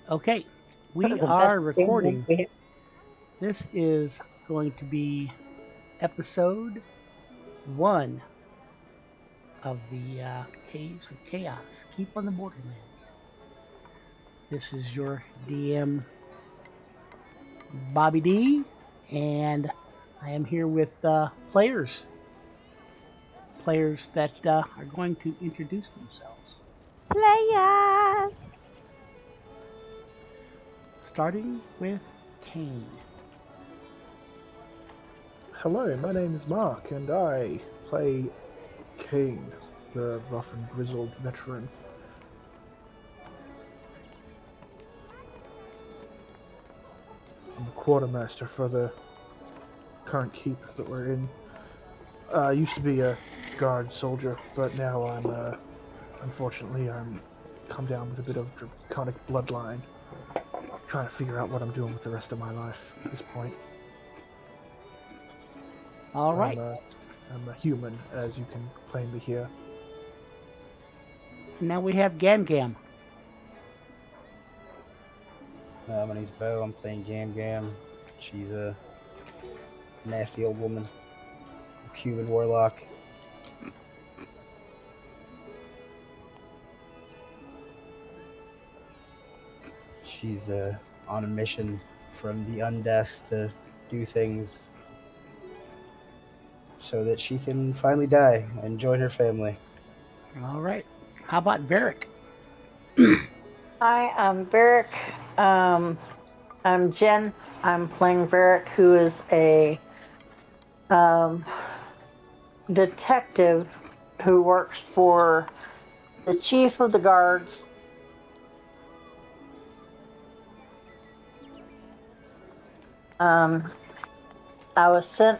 Okay, we The best are game recording. we This is going to be episode 1 of the Caves of Chaos. Keep on the Borderlands. This is your DM, Bobby D, and I am here with players that are going to introduce themselves. Players! Starting with Kane. Hello, my name is Mark, and I play Kane, the rough and grizzled veteran. I'm the quartermaster for the current keep that we're in. I used to be a guard soldier, but now unfortunately, I'm come down with a bit of draconic bloodline. Trying to figure out what I'm doing with the rest of my life at this point. All right. I'm a human, as you can plainly hear. And now we have Gam Gam. My name's Bo. I'm playing Gam Gam. She's a nasty old woman, Cuban warlock. She's on a mission from the Undeath to do things so that she can finally die and join her family. All right. How about Varric? Hi, I'm Varric. I'm Jen. I'm playing Varric, who is a detective who works for the chief of the guards. I was sent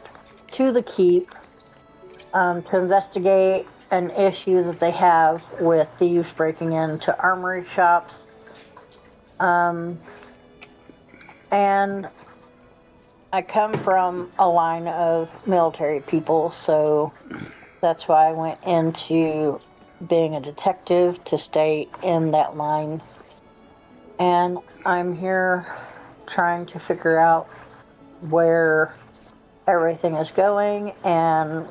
to the keep to investigate an issue that they have with thieves breaking into armory shops. And I come from a line of military people, so that's why I went into being a detective, to stay in that line. And I'm here trying to figure out where everything is going, and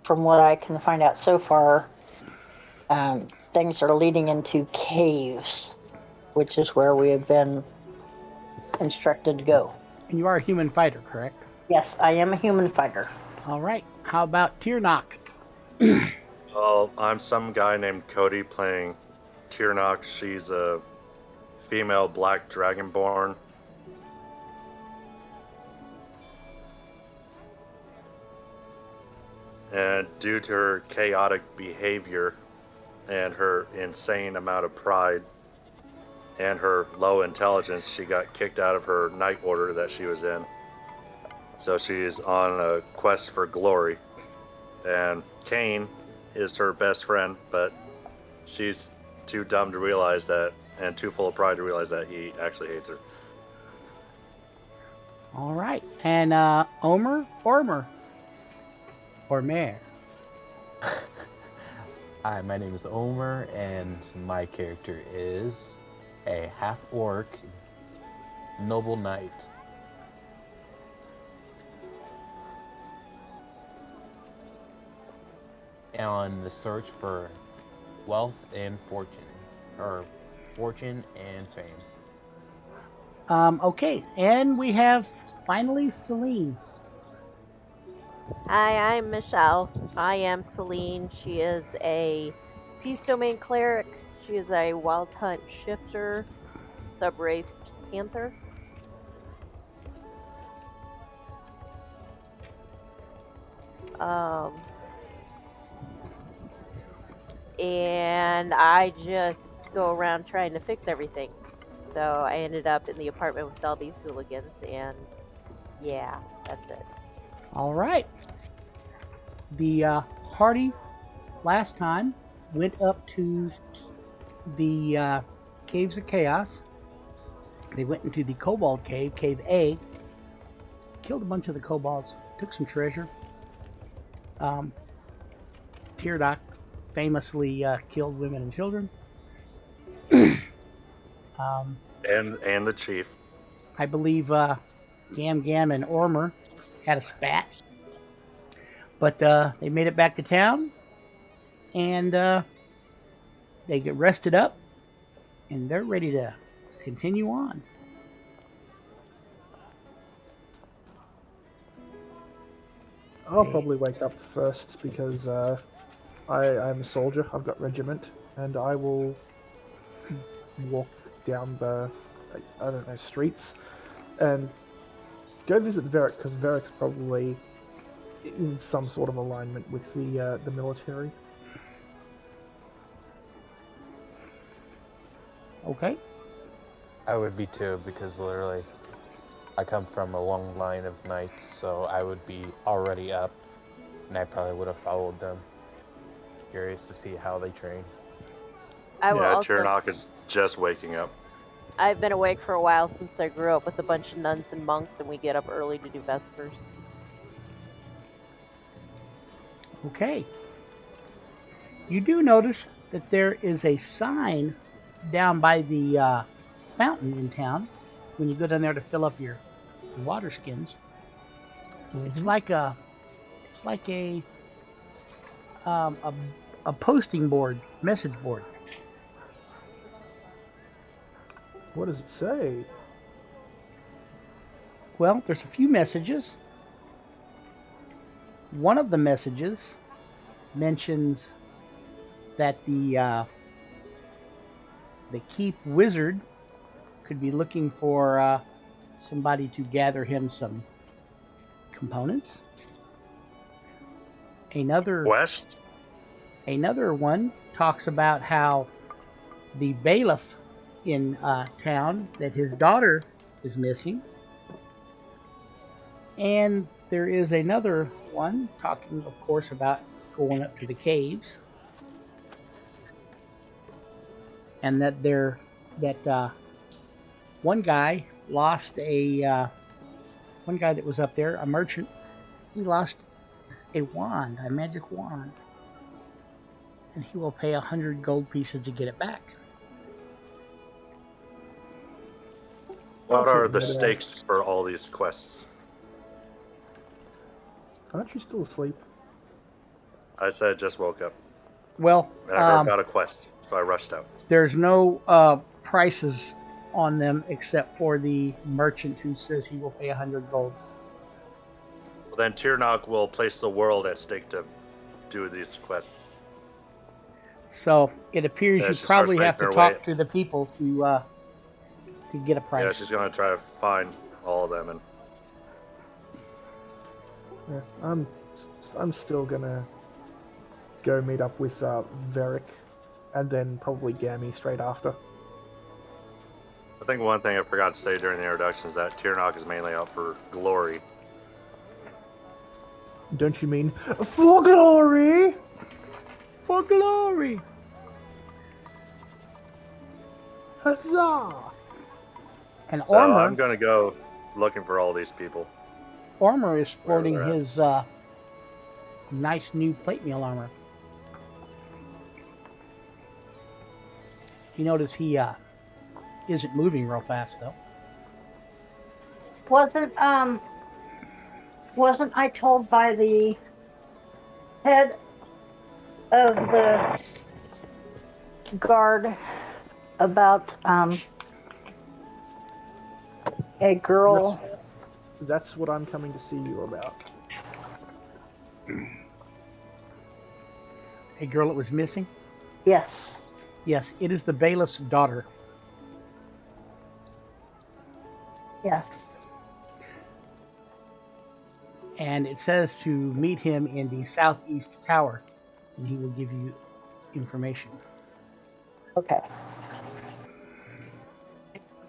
from what I can find out so far, things are leading into caves, which is where we have been instructed to go. And you are a human fighter, correct? Yes, I am a human fighter. All right. How about Tiernock? Well, I'm some guy named Cody playing Tiernock. She's a female black dragonborn. And due to her chaotic behavior and her insane amount of pride and her low intelligence, she got kicked out of her night order that she was in. So she's on a quest for glory. And Kane is her best friend, but she's too dumb to realize that, and too full of pride to realize that he actually hates her. All right. And Ormer? Hi, my name is Omer, and my character is a half-orc noble knight. On the search for wealth and fortune, or fortune and fame. Okay. And we have finally Celine. Hi, I'm Michelle. I am Celine. She is a Peace Domain cleric. She is a Wild Hunt shifter, subrace panther. And I just go around trying to fix everything. So I ended up in the apartment with all these hooligans, and yeah, that's it. All right. The party last time went up to the Caves of Chaos. They went into the Kobold Cave, Cave A, killed a bunch of the kobolds, took some treasure. Tiernock famously killed women and children. And the chief. I believe Gam Gam and Ormer had a spat, but they made it back to town, and they get rested up, and they're ready to continue on. I'll probably wake up first because I'm a soldier. I've got regiment, and I will walk down the I don't know streets and go visit Varric because Varric's probably in some sort of alignment with the military. Okay. I would be too, because literally I come from a long line of knights, so I would be already up, and I probably would have followed them. Curious to see how they train. I will Yeah, also. Tirnock is just waking up. I've been awake for a while since I grew up with a bunch of nuns and monks, and we get up early to do vespers. Okay. You do notice that there is a sign down by the fountain in town when you go down there to fill up your water skins. It's like a a posting board, message board. What does it say? Well, there's a few messages. One of the messages mentions that the keep wizard could be looking for somebody to gather him some components. Another one talks about how the bailiff in town, that his daughter is missing. And there is another one talking, of course, about going up to the caves. And that one guy lost one guy that was up there, a merchant, he lost a wand, a magic wand. And he will pay 100 gold pieces to get it back. What are the stakes for all these quests? Aren't you still asleep? I said just woke up. Well, And I heard about a quest, so I rushed out. There's no prices on them except for the merchant who says he will pay 100 gold. Well, then Tirnock will place the world at stake to do these quests. So it appears you probably have to talk to the people to get a price. Yeah, she's going to try to find all of them. And yeah, I'm still gonna go meet up with Varric, and then probably Gammy straight after. I think one thing I forgot to say during the introduction is that Tirnock is mainly out for glory. Don't you mean for glory? For glory! Huzzah! And So Ormer, I'm going to go looking for all these people. Ormer is sporting his nice new plate mail armor. You notice he isn't moving real fast though. Wasn't I told by the head of the guard about a girl? That's what I'm coming to see you about. A girl that was missing? Yes. Yes, it is the bailiff's daughter. Yes. And it says to meet him in the southeast tower, and he will give you information. Okay.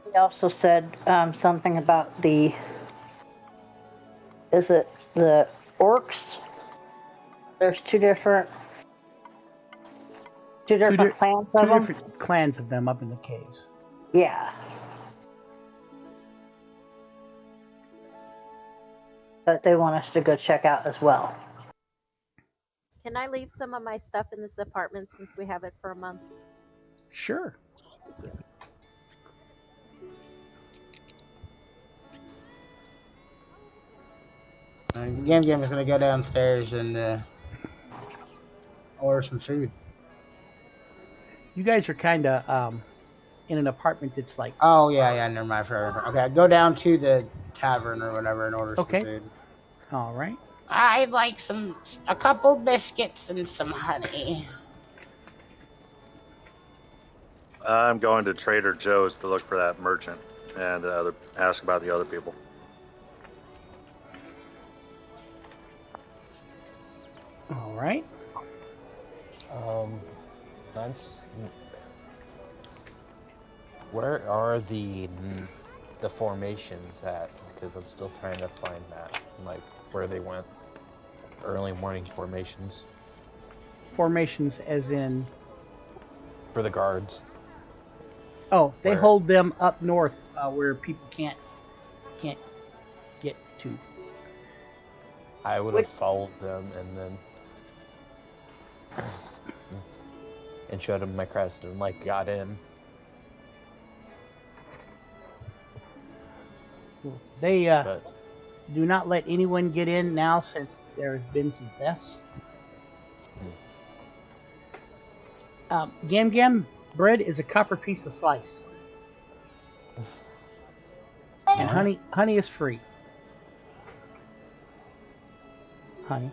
He also said something about is it the orcs? There's two different clans of them? Two different clans of them up in the caves. Yeah. But they want us to go check out as well. Can I leave some of my stuff in this apartment since we have it for a month? Sure. Gam Gam is gonna go downstairs and order some food. You guys are kind of in an apartment that's like Oh yeah, never mind. Okay, go down to the tavern or whatever and order Okay. some food. all right. I'd like a couple biscuits and some honey. I'm going to Trader Joe's to look for that merchant and ask about the other people. All right. That's. Where are the formations at? Because I'm still trying to find that, like where they went. Early morning formations Formations, as in. for the guards. Oh, they Where? hold them up north where people can't get to. I would have followed them and then and showed them my crest and like got in. They But do not let anyone get in now since there has been some thefts. Gam Gam, bread is a copper piece a slice. And honey is free. Honey.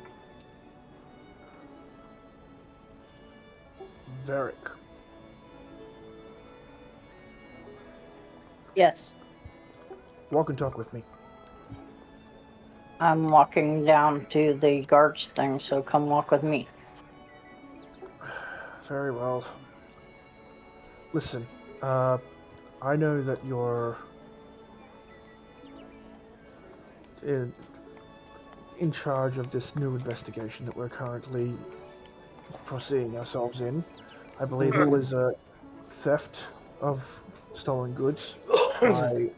Varric. Yes. Walk and talk with me. I'm walking down to the guards thing, so come walk with me. Very well. Listen, I know that you're in charge of this new investigation that we're currently foreseeing ourselves in. I believe it was a theft of stolen goods by,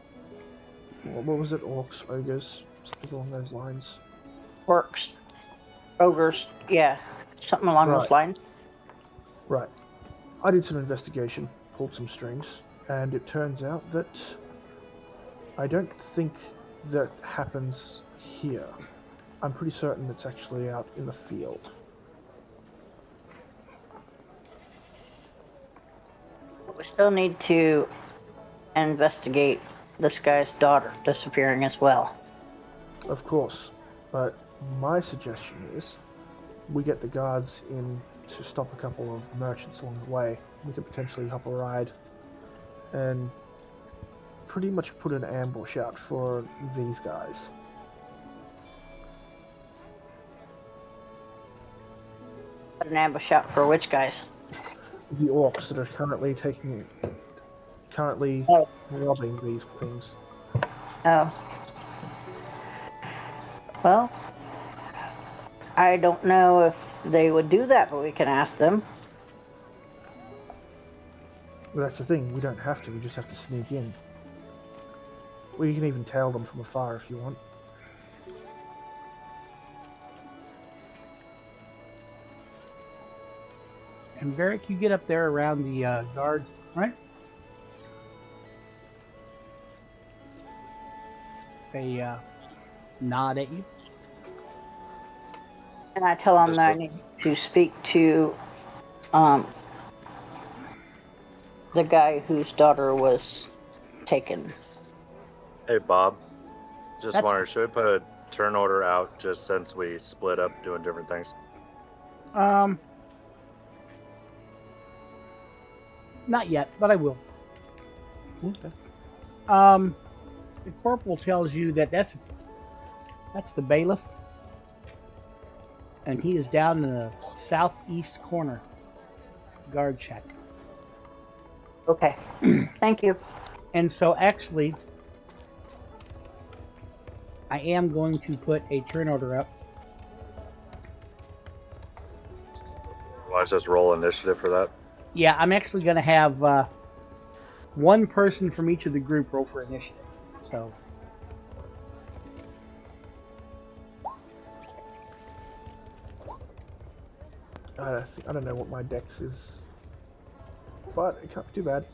what was it, orcs, ogres, something along those lines. Works. Ogres. Yeah. Something along those lines. Right. I did some investigation, pulled some strings, and it turns out that I don't think that happens here. I'm pretty certain it's actually out in the field. We still need to investigate this guy's daughter disappearing as well. Of course, but my suggestion is we get the guards in to stop a couple of merchants along the way. We could potentially hop a ride and pretty much put an ambush out for these guys. Put an ambush out for which guys? The orcs that are currently robbing these things. Oh. Well, I don't know if they would do that, but we can ask them. Well, that's the thing, we don't have to, we just have to sneak in. We can even tail them from afar if you want. And Varric, you get up there around the guards at the front. They nod at you. And I tell them that I need to speak to the guy whose daughter was taken. Hey, Bob. Just That's- wondering, should we put a turn order out just since we split up doing different things? Not yet, but I will. Okay. The corporal tells you that that's the bailiff, and he is down in the southeast corner guard shack. Okay. Thank you. And so actually, I am going to put a turn order up. Why don't just roll initiative for that? Yeah, I'm actually going to have one person from each of the group roll for initiative. So, I don't know what my dex is, but it can't be too bad.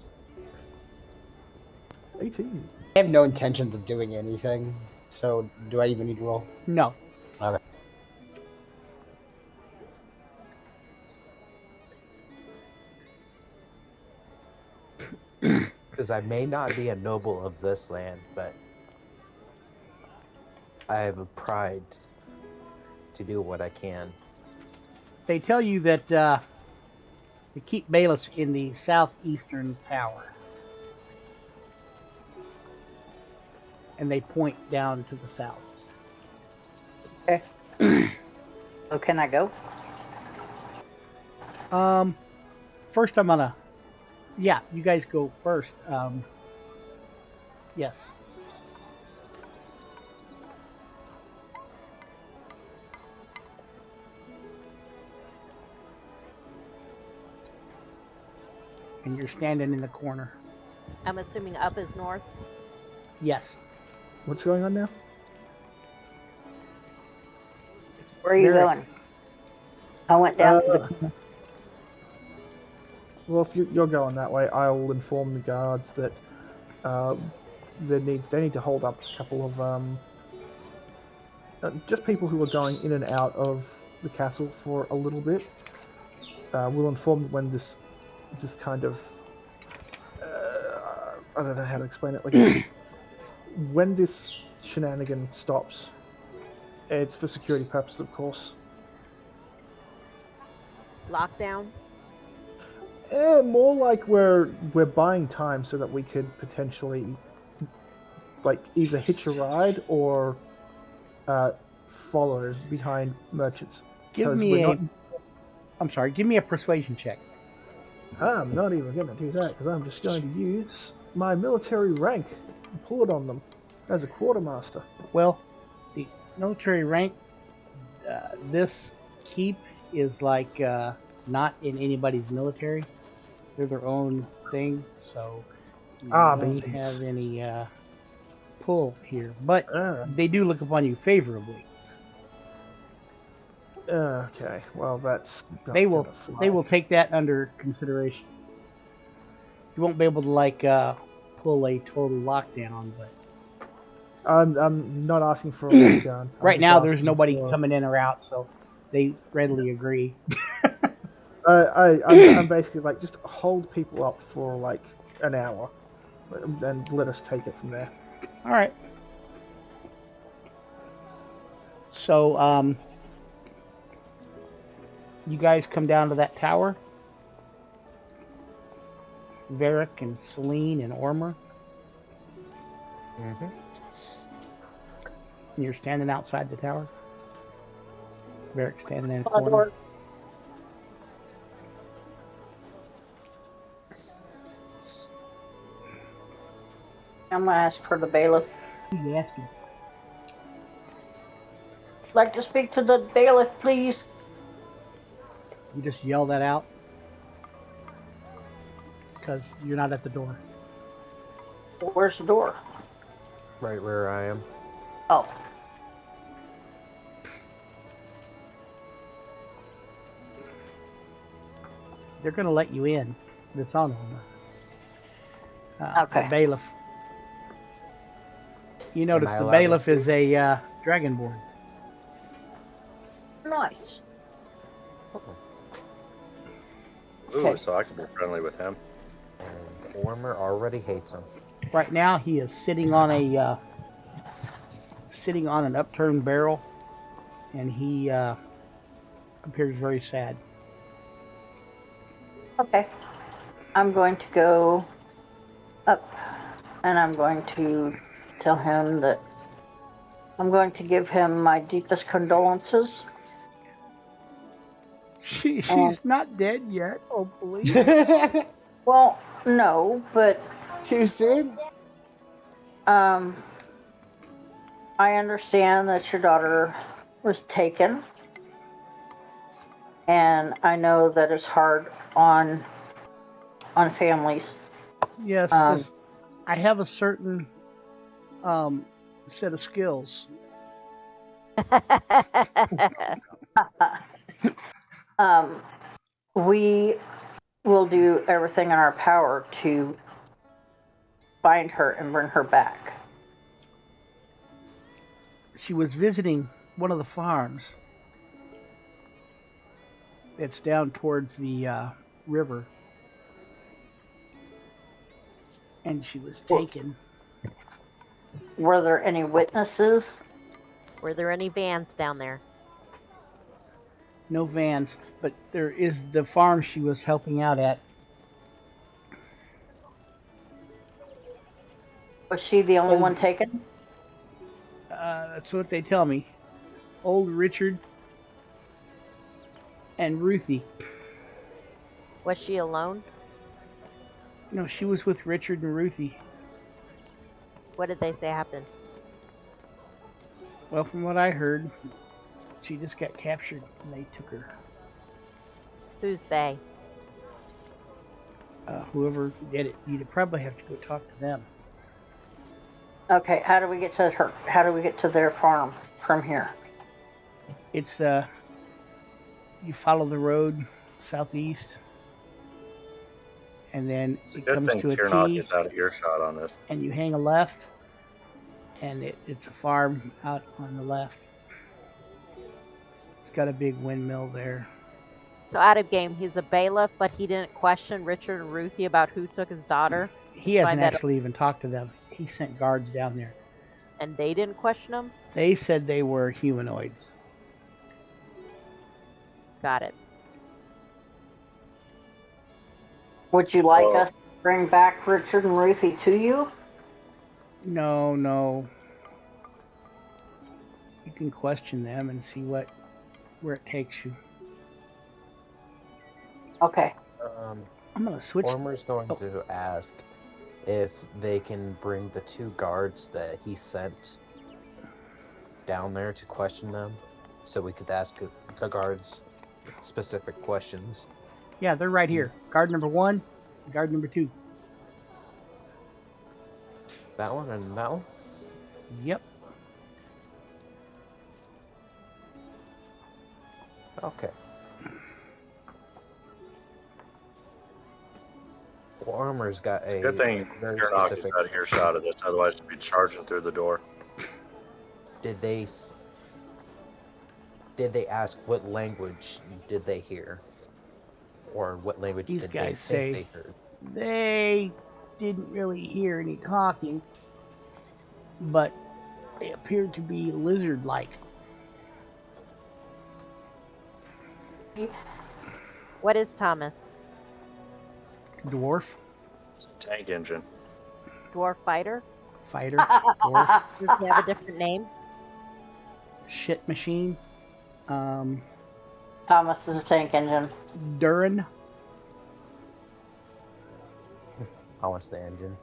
18. I have no intentions of doing anything, so do I even need to roll? no. Because I may not be a noble of this land, but I have a pride to do what I can. They tell you that they keep bailiffs in the southeastern tower. And they point down to the south. Okay. So can I go? First I'm gonna... Yeah, you guys go first. Yes. And you're standing in the corner. I'm assuming up is north. Yes. What's going on now? Where are you Very- going? I went down to the. Well, if you're going that way, I'll inform the guards that they need to hold up a couple of just people who are going in and out of the castle for a little bit. We'll inform them when this kind of I don't know how to explain it. Like when this shenanigan stops, it's for security purposes, of course. Lockdown. More like we're buying time so that we could potentially like either hitch a ride or follow behind merchants. Give 'Cause me we're a... not- I'm sorry, give me a persuasion check. I'm not even going to do that because I'm just going to use my military rank and pull it on them as a quartermaster. Well, the military rank, this keep is like not in anybody's military. They're their own thing, so you don't beans. have any pull here. But Uh, they do look upon you favorably. okay, well that's not They will gonna fly. they will take that under consideration. You won't be able to like pull a total lockdown, but I'm not asking for a lockdown. I'm right just now there's asking nobody for- coming in or out, so they readily agree. I'm basically like just hold people up for like an hour, and let us take it from there. All right. So, you guys come down to that tower. Varric and Celine and Ormer, Mm-hmm. and you're standing outside the tower. Varric standing in a Front corner. door. I'm gonna ask for the bailiff. Who are you asking? I'd like to speak to the bailiff, please. You just yell that out because you're not at the door. Where's the door? Right where I am. Oh, They're going to let you in, but it's on Ormer. Okay. The bailiff. You notice I the allowed to bailiff is a dragonborn. nice. Ooh, Okay. so I can be friendly with him. And Warmer already hates him. Right now, he is sitting on a sitting on an upturned barrel, and he appears very sad. Okay. I'm going to go up and I'm going to tell him that I'm going to give him my deepest condolences. She's not dead yet, hopefully. Well, no, but Too soon? I understand that your daughter was taken. And I know that it's hard on families. Yes, Um, just, I have a certain set of skills. We will do everything in our power to find her and bring her back. She was visiting one of the farms. It's down towards the river. and she was taken. Were there any witnesses? Were there any vans down there? No vans, but there is the farm she was helping out at. Was she the only one taken? That's what they tell me. Old Richard and Ruthie. Was she alone? No, she was with Richard and Ruthie. What did they say happened? Well, from what I heard, she just got captured and they took her. Who's they? Whoever did it, you'd probably have to go talk to them. Okay, how do we get to her? How do we get to their farm from here? It's you follow the road southeast, and then It's a it good comes thing to a Tiernock T, gets out of earshot on this. and you hang a left, and it's a farm out on the left. It's got a big windmill there. So out of game, he's a bailiff, but he didn't question Richard and Ruthie about who took his daughter, He hasn't Find that- actually even talked to them. He sent guards down there. and they didn't question him? They said they were humanoids. Got it. Would you like Well- us to bring back Richard and Ruthie to you? No. You can question them and see where it takes you. Okay. I'm gonna switch. Former's going to ask if they can bring the 2 guards that he sent down there to question them, so we could ask the guards specific questions. Yeah, they're right here. Guard number 1, guard number 2. That one and that one? Yep. Okay. Former's got a Good thing very Tiernock is specific. out of earshot of this, otherwise she'd be charging through the door. Did they ask what language did they hear, or what language These did guys they think say- they heard? They didn't really hear any talking, but they appeared to be lizard-like. What is Thomas? Dwarf, It's a tank engine. Dwarf fighter? fighter, dwarf, Does he have a different name? shit machine, Thomas is a tank engine. Durin, I want the engine.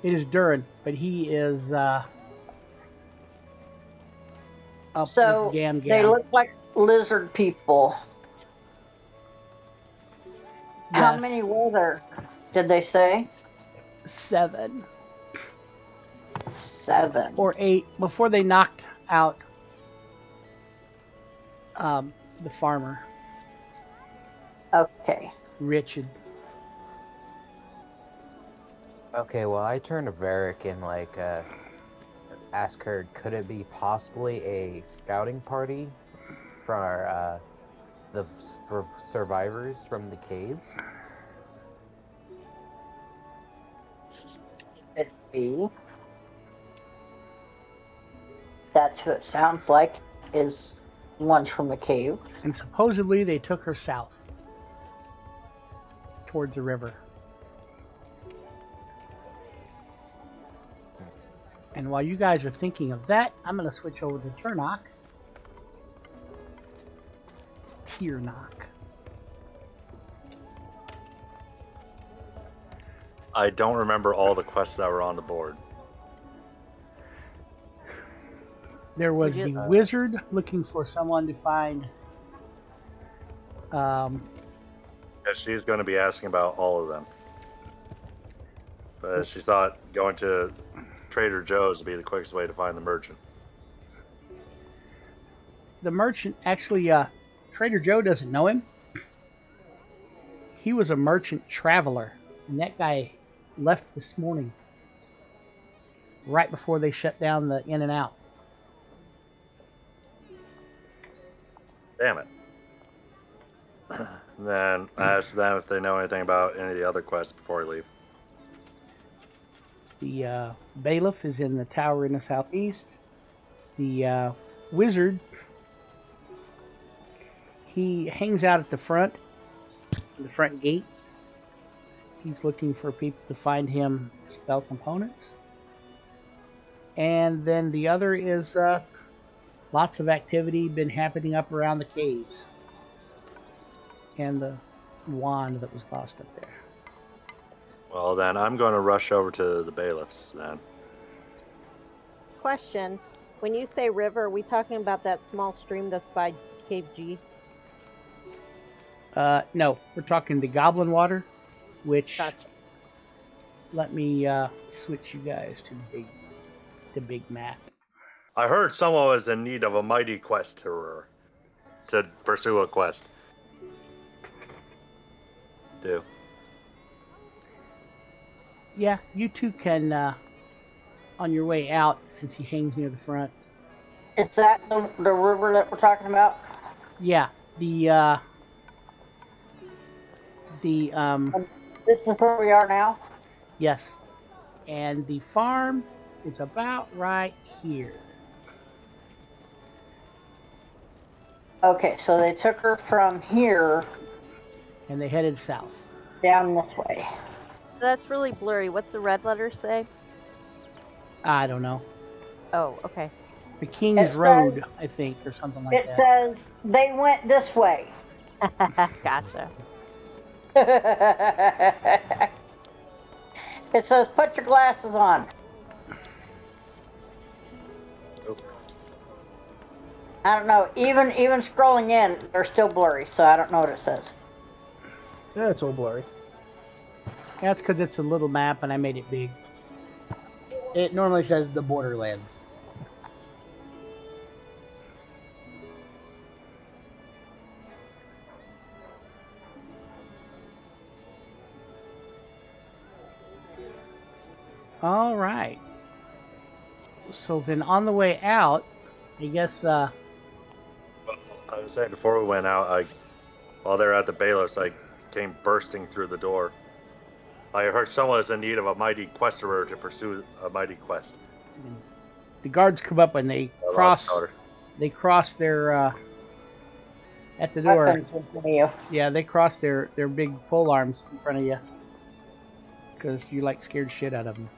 It is Durin, but he is up So with Gam they Gam. look like lizard people. How Yes. many were there? Did they say? 7 7. or 8 before they knocked out the farmer, Okay. Richard. Okay, well, I turned to Varric and ask her, could it be possibly a scouting party for for survivors from the caves? Could be. That's who it sounds like, is one from the cave. And supposedly they took her south towards the river. And while you guys are thinking of that, I'm going to switch over to Tiernock. I don't remember all the quests that were on the board. There was Would you- the wizard looking for someone to find. Yeah, she's going to be asking about all of them. But she thought going to Trader Joe's would be the quickest way to find the merchant. The merchant actually, Trader Joe doesn't know him. He was a merchant traveler, and that guy left this morning, right before they shut down the In and Out. Damn it. And then I asked them if they know anything about any of the other quests before I leave. The bailiff is in the tower in the southeast. The wizard, he hangs out at the front gate. He's looking for people to find him spell components. And then the other is lots of activity been happening up around the caves. And the wand that was lost up there. Well, then I'm going to rush over to the bailiffs then. Question. When you say river, are we talking about that small stream that's by Cave G? No, we're talking the Goblin Water, which Gotcha. let me switch you guys to the big map. I heard someone was in need of a mighty quester to pursue a quest. Do. Yeah, you two can on your way out, since he hangs near the front. Is that the river that we're talking about? Yeah, the This is where we are now? yes, and the farm is about right here. Okay, so they took her from here And they headed south. down this way. That's really blurry. What's the red letter say? I don't know. Oh, okay. The King's It Road, says- I think, or something like It that. says they went this way. Gotcha. It says put your glasses on. I don't know. Even scrolling in, they're still blurry, so I don't know what it says. Yeah, it's all blurry. That's because it's a little map and I made it big. It normally says the Borderlands. All right. So then on the way out, I guess I was saying before we went out, while they're at the bailiffs, I came bursting through the door. I heard someone was in need of a mighty questerer to pursue a mighty quest. the guards come up and they I cross. lost daughter. They cross their at the door. Weapons in front of you. Yeah, they cross their big pole arms in front of you because you like scared shit out of them.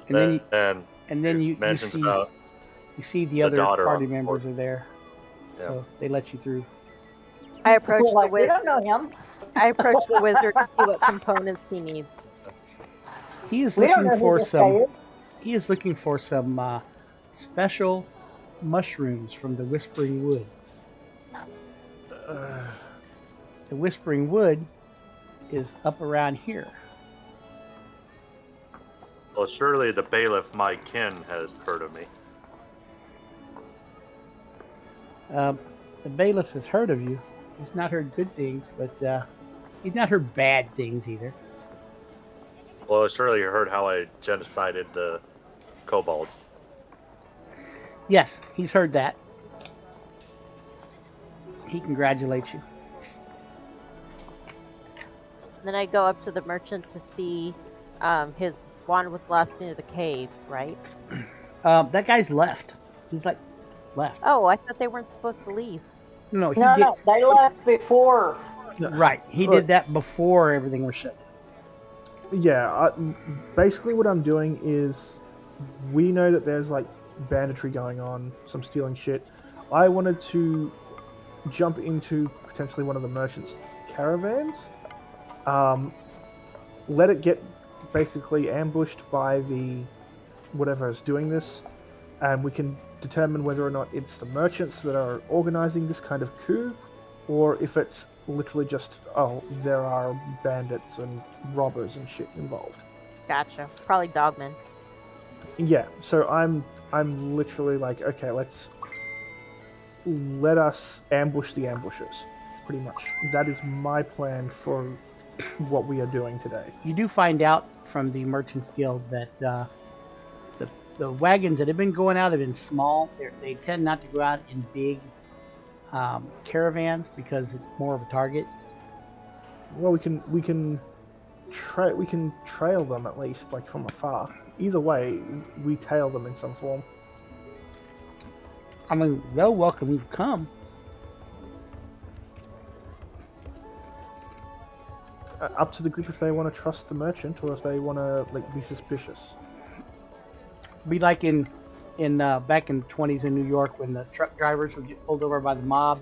And then you mentions see about you see the the other daughter party on the members board. are there, Yeah. so they let you through. I approached the Like, we wizard. don't know him. I approached the wizard to see what components he needs. He is We don't looking know for who this guy some. is. He is looking for some special mushrooms from the Whispering Wood. The Whispering Wood is up around here. Well, surely the bailiff, my kin, has heard of me. The bailiff has heard of you. He's not heard good things, but he's not heard bad things either. Well, surely you heard how I genocided the kobolds. Yes, he's heard that. He congratulates you. Then I go up to the merchant to see his wand was lost near the caves, right? That guy's left. He's like left. Oh, I thought they weren't supposed to leave. No, he No, did. no, they left before. Right, he Right. did that before everything was shut. Yeah, basically what I'm doing is, we know that there's like banditry going on, some stealing shit. I wanted to jump into potentially one of the merchants' caravans, let it get basically ambushed by the whatever is doing this, and we can determine whether or not it's the merchants that are organizing this kind of coup, or if it's literally just, oh, there are bandits and robbers and shit involved. Gotcha. Probably dogmen. Yeah, so I'm literally like, okay, let us ambush the ambushers, pretty much. That is my plan for what we are doing today. You do find out from the Merchants Guild that the the wagons that have been going out have been small. They tend not to go out in big caravans because it's more of a target. Well, we can trail them at least, like from afar. Either way, we tail them in some form. I mean, they'll welcome you to come. Up to the group if they want to trust the merchant or if they want to like be suspicious. Be like in back in the 20s in New York when the truck drivers would get pulled over by the mob.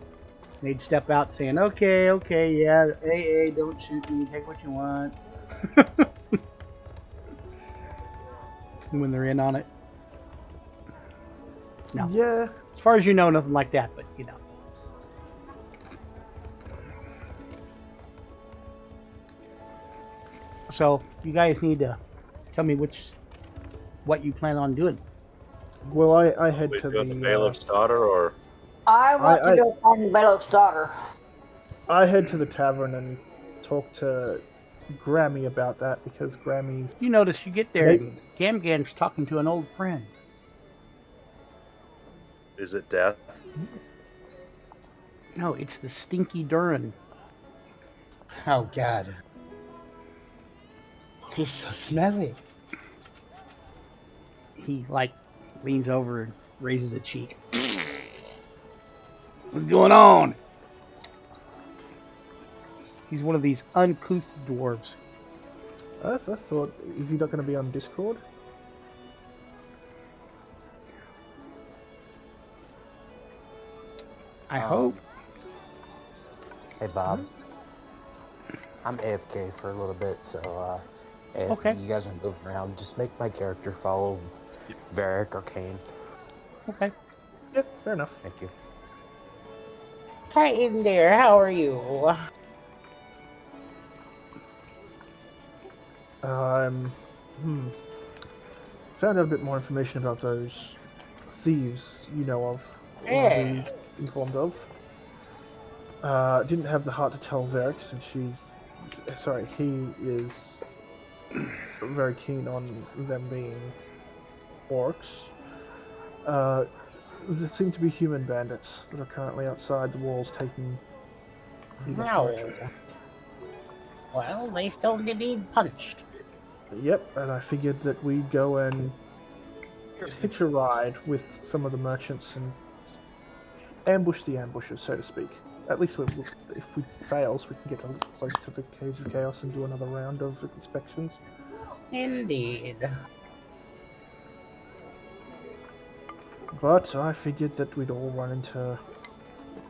They'd step out saying, okay, yeah, hey, don't shoot me, take what you want. When they're in on it. No. Yeah. As far as you know, nothing like that, but you know. So, you guys need to tell me what you plan on doing. Well, I head We to doing the the bailiff's daughter, or I want to go find the bailiff's daughter. I head to the tavern and talk to Grammy about that because Grammy's. You notice you get there and Gamgam's talking to an old friend. is it death? No, it's the stinky Durin. Oh God. He's so smelly. He leans over and raises a cheek. What's going on? He's one of these uncouth dwarves. I thought, is he not going to be on Discord? I hope. Hey Bob. I'm AFK for a little bit, so if Okay. you guys are moving around, just make my character follow Varric or Kane. Okay. Yep, fair enough. Thank you. Hi in there, how are you? Found out a bit more information about those thieves you know of. Or Yeah. be informed of. Didn't have the heart to tell Varric since he is very keen on them being orcs. There seem to be human bandits that are currently outside the walls taking people's No. merchant. Well, they still need punched. Yep, and I figured that we'd go and hitch a ride with some of the merchants and ambush the ambushers, so to speak. At least if we fails, we can get a little close to the Caves of Chaos and do another round of inspections. Indeed. But I figured that we'd all run into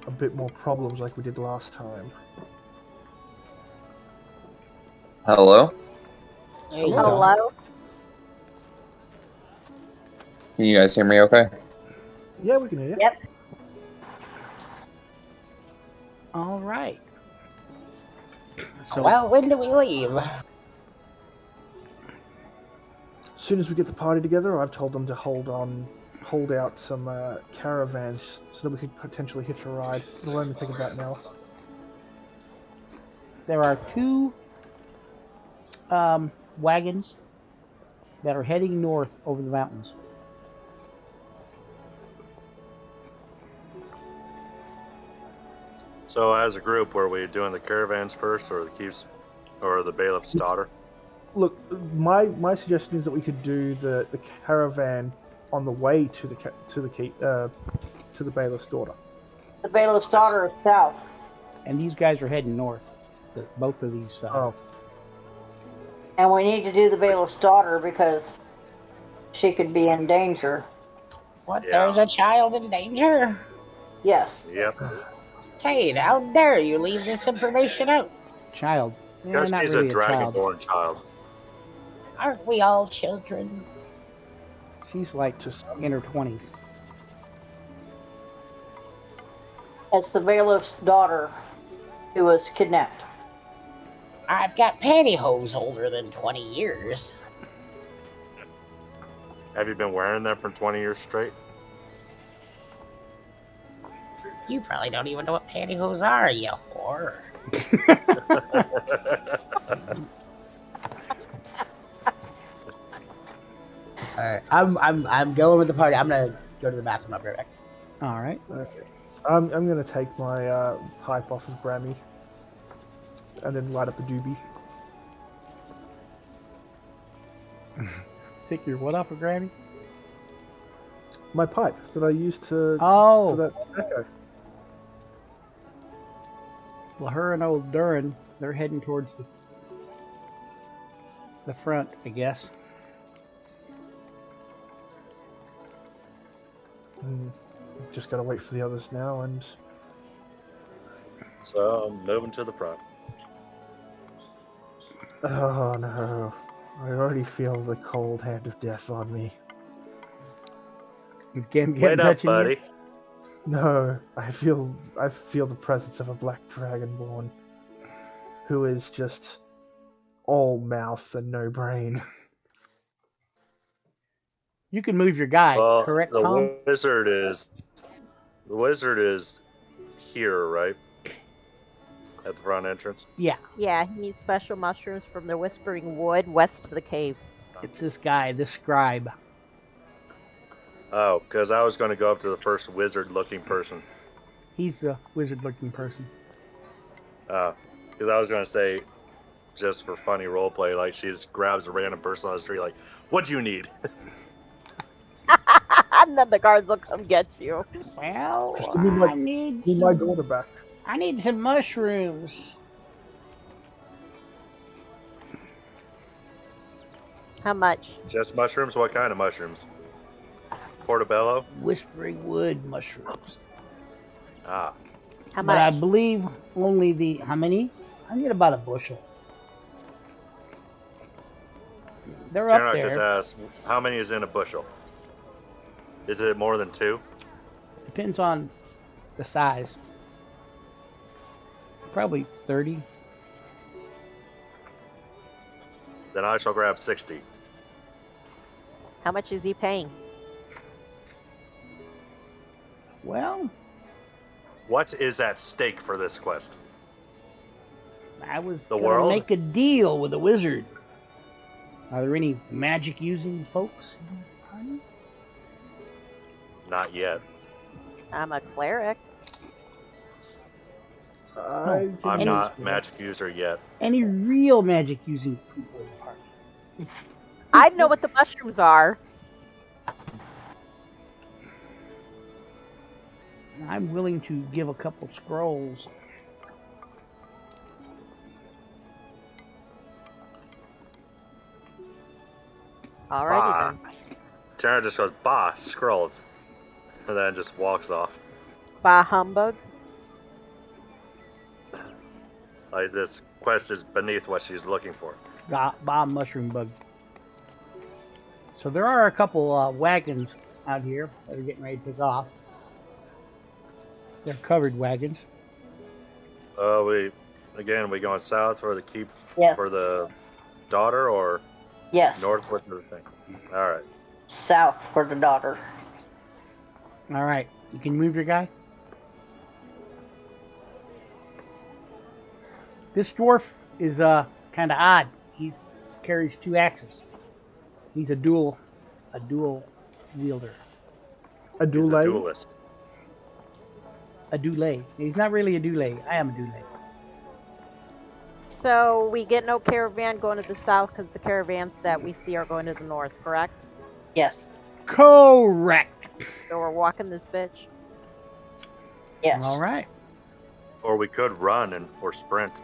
a bit more problems like we did last time. Hello? Hey, Hello? Can you guys hear me okay? Yeah, we can hear you. Yep. All right. So, Well, when do we leave? As soon as we get the party together, I've told them to hold out some caravans so that we could potentially hitch a ride. It'll only take about an hour. there are two wagons that are heading north over the mountains. So as a group, were we doing the caravans first, or the keeps, or the bailiff's daughter? Look, my suggestion is that we could do the caravan on the way to the bailiff's daughter. The bailiff's daughter is south. And these guys are heading north. Both of these. And we need to do the bailiff's daughter because she could be in danger. What, Yeah. there's a child in danger? Yes. Yep. Kate, how dare you leave this information out? Child. Yeah, Because not she's really a child. dragonborn child. Aren't we all children? She's like Just in her 20s. It's the bailiff's daughter who was kidnapped. I've got pantyhose older than 20 years. Have you been wearing them for 20 years straight? You probably don't even know what pantyhose are, you whore. All right, I'm going with the party. I'm gonna go to the bathroom. I'll be right back. All right. Okay. I'm gonna take my pipe off of Grammy and then light up a doobie. Take your what off of Granny? My pipe that I used to for Oh, that tobacco. well, her and old Durin, they're heading towards the front, I guess. Just gotta wait for the others now, and So I'm moving to the front. oh no, I already feel the cold hand of death on me. Is Gam Wait up, touching buddy. you? No, I feel the presence of a black dragonborn who is just all mouth and no brain. You can move your guy, Well, correct, the Tom? wizard is here, right? At the front entrance. Yeah, Yeah, he needs special mushrooms from the Whispering Wood west of the caves. it's this guy, this scribe. Oh, because I was going to go up to the first wizard-looking person. He's the wizard-looking person. Because I was going to say, just for funny roleplay, like she just grabs a random person on the street, like, "What do you need?" And then the guards will come get you. Well, Just give me my- I need Need my daughter back. I need some mushrooms. How much? Just mushrooms? What kind of mushrooms? Portobello? Whispering wood mushrooms. Ah, How But I much? believe only how many? I need about a bushel. They're up Janet just there. asked, how many is in a bushel? Is it more than 2? Depends on the size. Probably 30. Then I shall grab 60. How much is he paying? Well, What is at stake for this quest? I was The gonna world? make a deal with a wizard. Are there any magic using folks in the party? Not yet. I'm a cleric. I'm Any- not magic user yet. Any real magic using people in the party? I know what the mushrooms are. I'm willing to give a couple scrolls. Alrighty then. Tara just goes, "Bah, scrolls," and then just walks off. Bah humbug. Like this quest is beneath what she's looking for. Bomb mushroom bug. So there are a couple wagons out here that are getting ready to take off. They're covered wagons. We going south for the keep Yeah. for the daughter, or Yes. north with the thing? All right. South for the daughter. All right, you can move your guy. This dwarf is kind of odd. He carries 2 axes. He's a dual wielder. A He's a duel. duelist. A doulet. He's not really a doulet. I am a doulet. So we get no caravan going to the south because the caravans that we see are going to the north, correct? Yes. Correct. So we're walking this bitch. Yes. All right. Or we could run or sprint.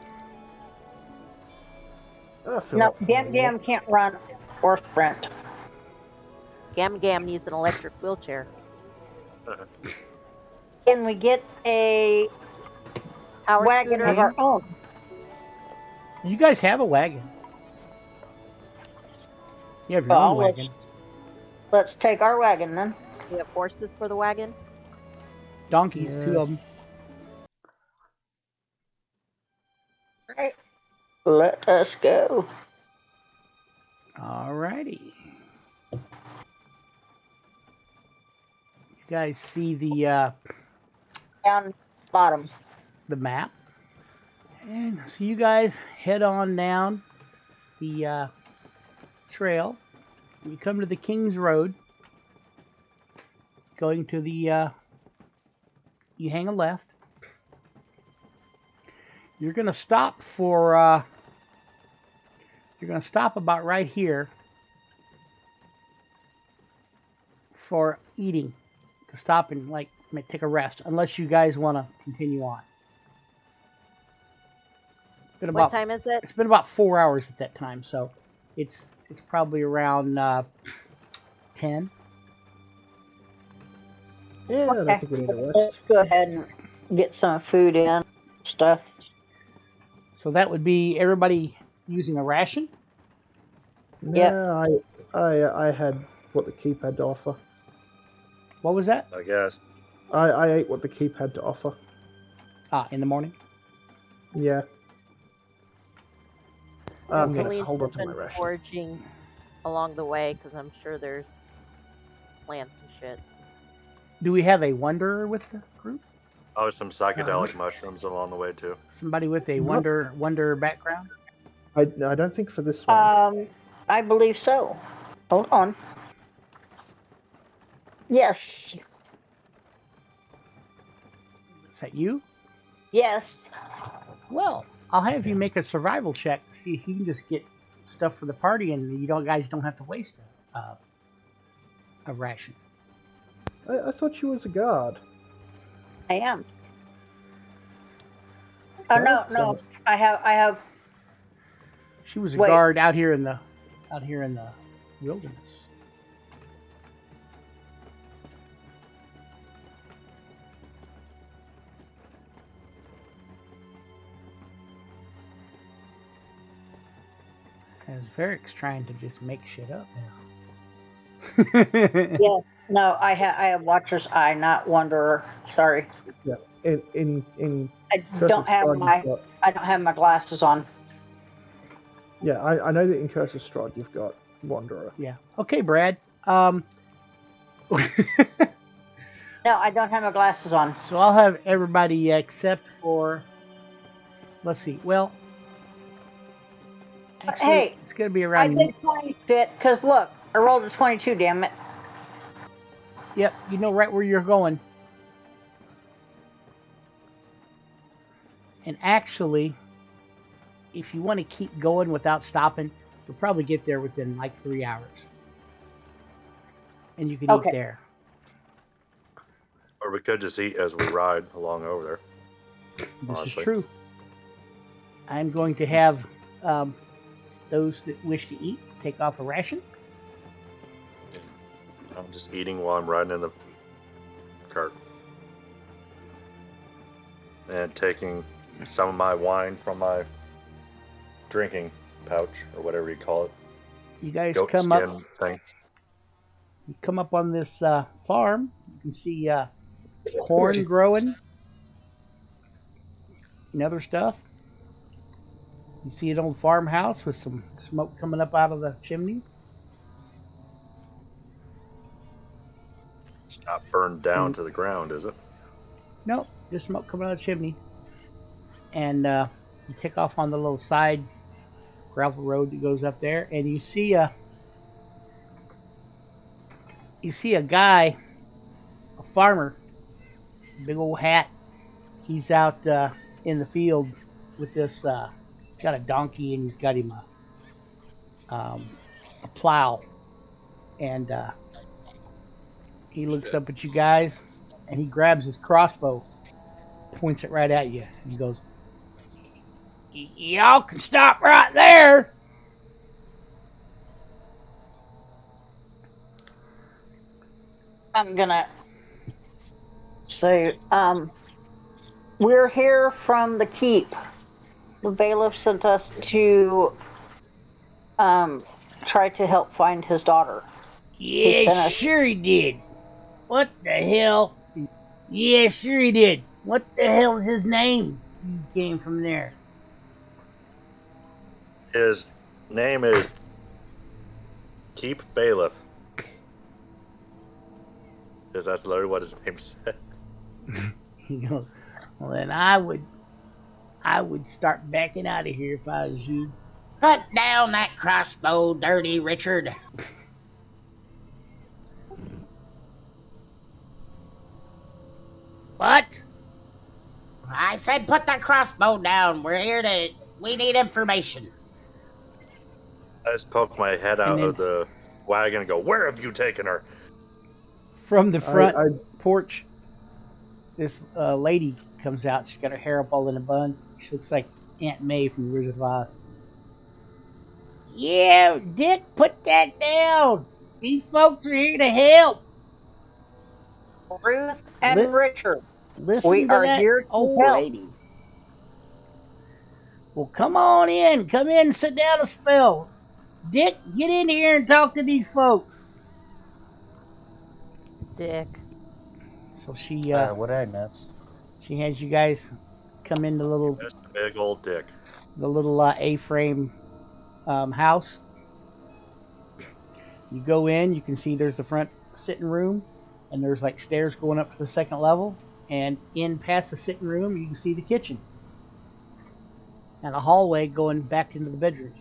No, Gam Gam can't run or sprint. Gam Gam needs an electric wheelchair. Can we get a Power wagon scooter? of our own? You guys have a wagon. You have your Well, own wagon. Let's take our wagon then. We have horses for the wagon. Donkeys, 2 of them. Right. Let us go. All righty. You guys see the Down bottom. map, and so you guys head on down the trail. You come to the King's Road. Going to the, you hang a left. You're going to stop for, you're going to stop about right here for eating. To stop and, like, take a rest. Unless you guys want to continue on. What time is it? It's been about 4 hours at that time, so it's probably around 10. Yeah, I don't think we need a Let's rest. go ahead and get some food in, stuff. So that would be everybody using a ration. Yeah, I had what the keep had to offer. What was that? I guess. I ate what the keep had to offer. In the morning. Yeah. I'm Celine's gonna hold on just to my been ration. foraging along the way because I'm sure there's plants and shit. Do we have a wanderer with the group? Oh, some psychedelic mushrooms along the way too. Somebody with a Nope. wonder background? I don't think for this one. I believe so. Hold on. Yes. Is that you? Yes. Well, I'll have you make a survival check to see if you can just get stuff for the party, and guys don't have to waste a ration. I thought you was a guard. I am. Oh no. I have. She was a Wait. guard out here in the wilderness. As Varric's trying to just make shit up now. Yeah. No, I have Watcher's Eye, not Wanderer. Sorry. Yeah. In I don't have my glasses on. Yeah, I know that in Curse's Stride you've got Wanderer. Yeah. Okay, Brad. No, I don't have my glasses on. So I'll have everybody except for. Let's see. Well, actually, Hey, it's going to be I around. did 20 fit because look, I rolled a 22. Damn it. Yep, you know right where you're going. And actually, if you want to keep going without stopping, you'll probably get there within like 3 hours. And you can eat there. Or we could just eat as we ride along over there. This Honestly. is true. I'm going to have those that wish to eat take off a ration. I'm just eating while I'm riding in the cart. And taking some of my wine from my drinking pouch, or whatever you call it. You guys Goat come skin up. thing. You come up on this farm. You can see corn growing and other stuff. You see an old farmhouse with some smoke coming up out of the chimney. It's not burned down to the ground, is it? Nope, just smoke coming out of the chimney. And you take off on the little side gravel road that goes up there, and you see a guy, a farmer, big old hat. He's out in the field with this. Got a donkey, and he's got him a plow, and he looks up at you guys, and he grabs his crossbow, points it right at you, and he goes, "Y'all can stop right there." I'm gonna say, we're here from the keep. The bailiff sent us to try to help find his daughter. Yeah, sure he did. What the hell? Yeah, sure he did. What the hell is his name? You came from there. His name is Keep Bailiff. Because that's literally what his name said. He goes, well, then I would start backing out of here if I was you. Put down that crossbow, dirty Richard. I said put that crossbow down. We need information. I just poke my head out then- of the wagon and go, "Where have you taken her?" From the front I porch, this lady comes out. She's got her hair up all in a bun. She looks like Aunt May from The Wizard of Oz. Yeah, Dick, put that down. These folks are here to help. Ruth and Richard, Listen we to are that here to old help. lady. Well, come on in. Come in and sit down a spell. Dick, get in here and talk to these folks. Dick. So she What did I miss? she has you guys come in That's a big old dick. the little A-frame house. You go in, you can see there's the front sitting room, and there's like stairs going up to the second level, and in past the sitting room you can see the kitchen and a hallway going back into the bedrooms.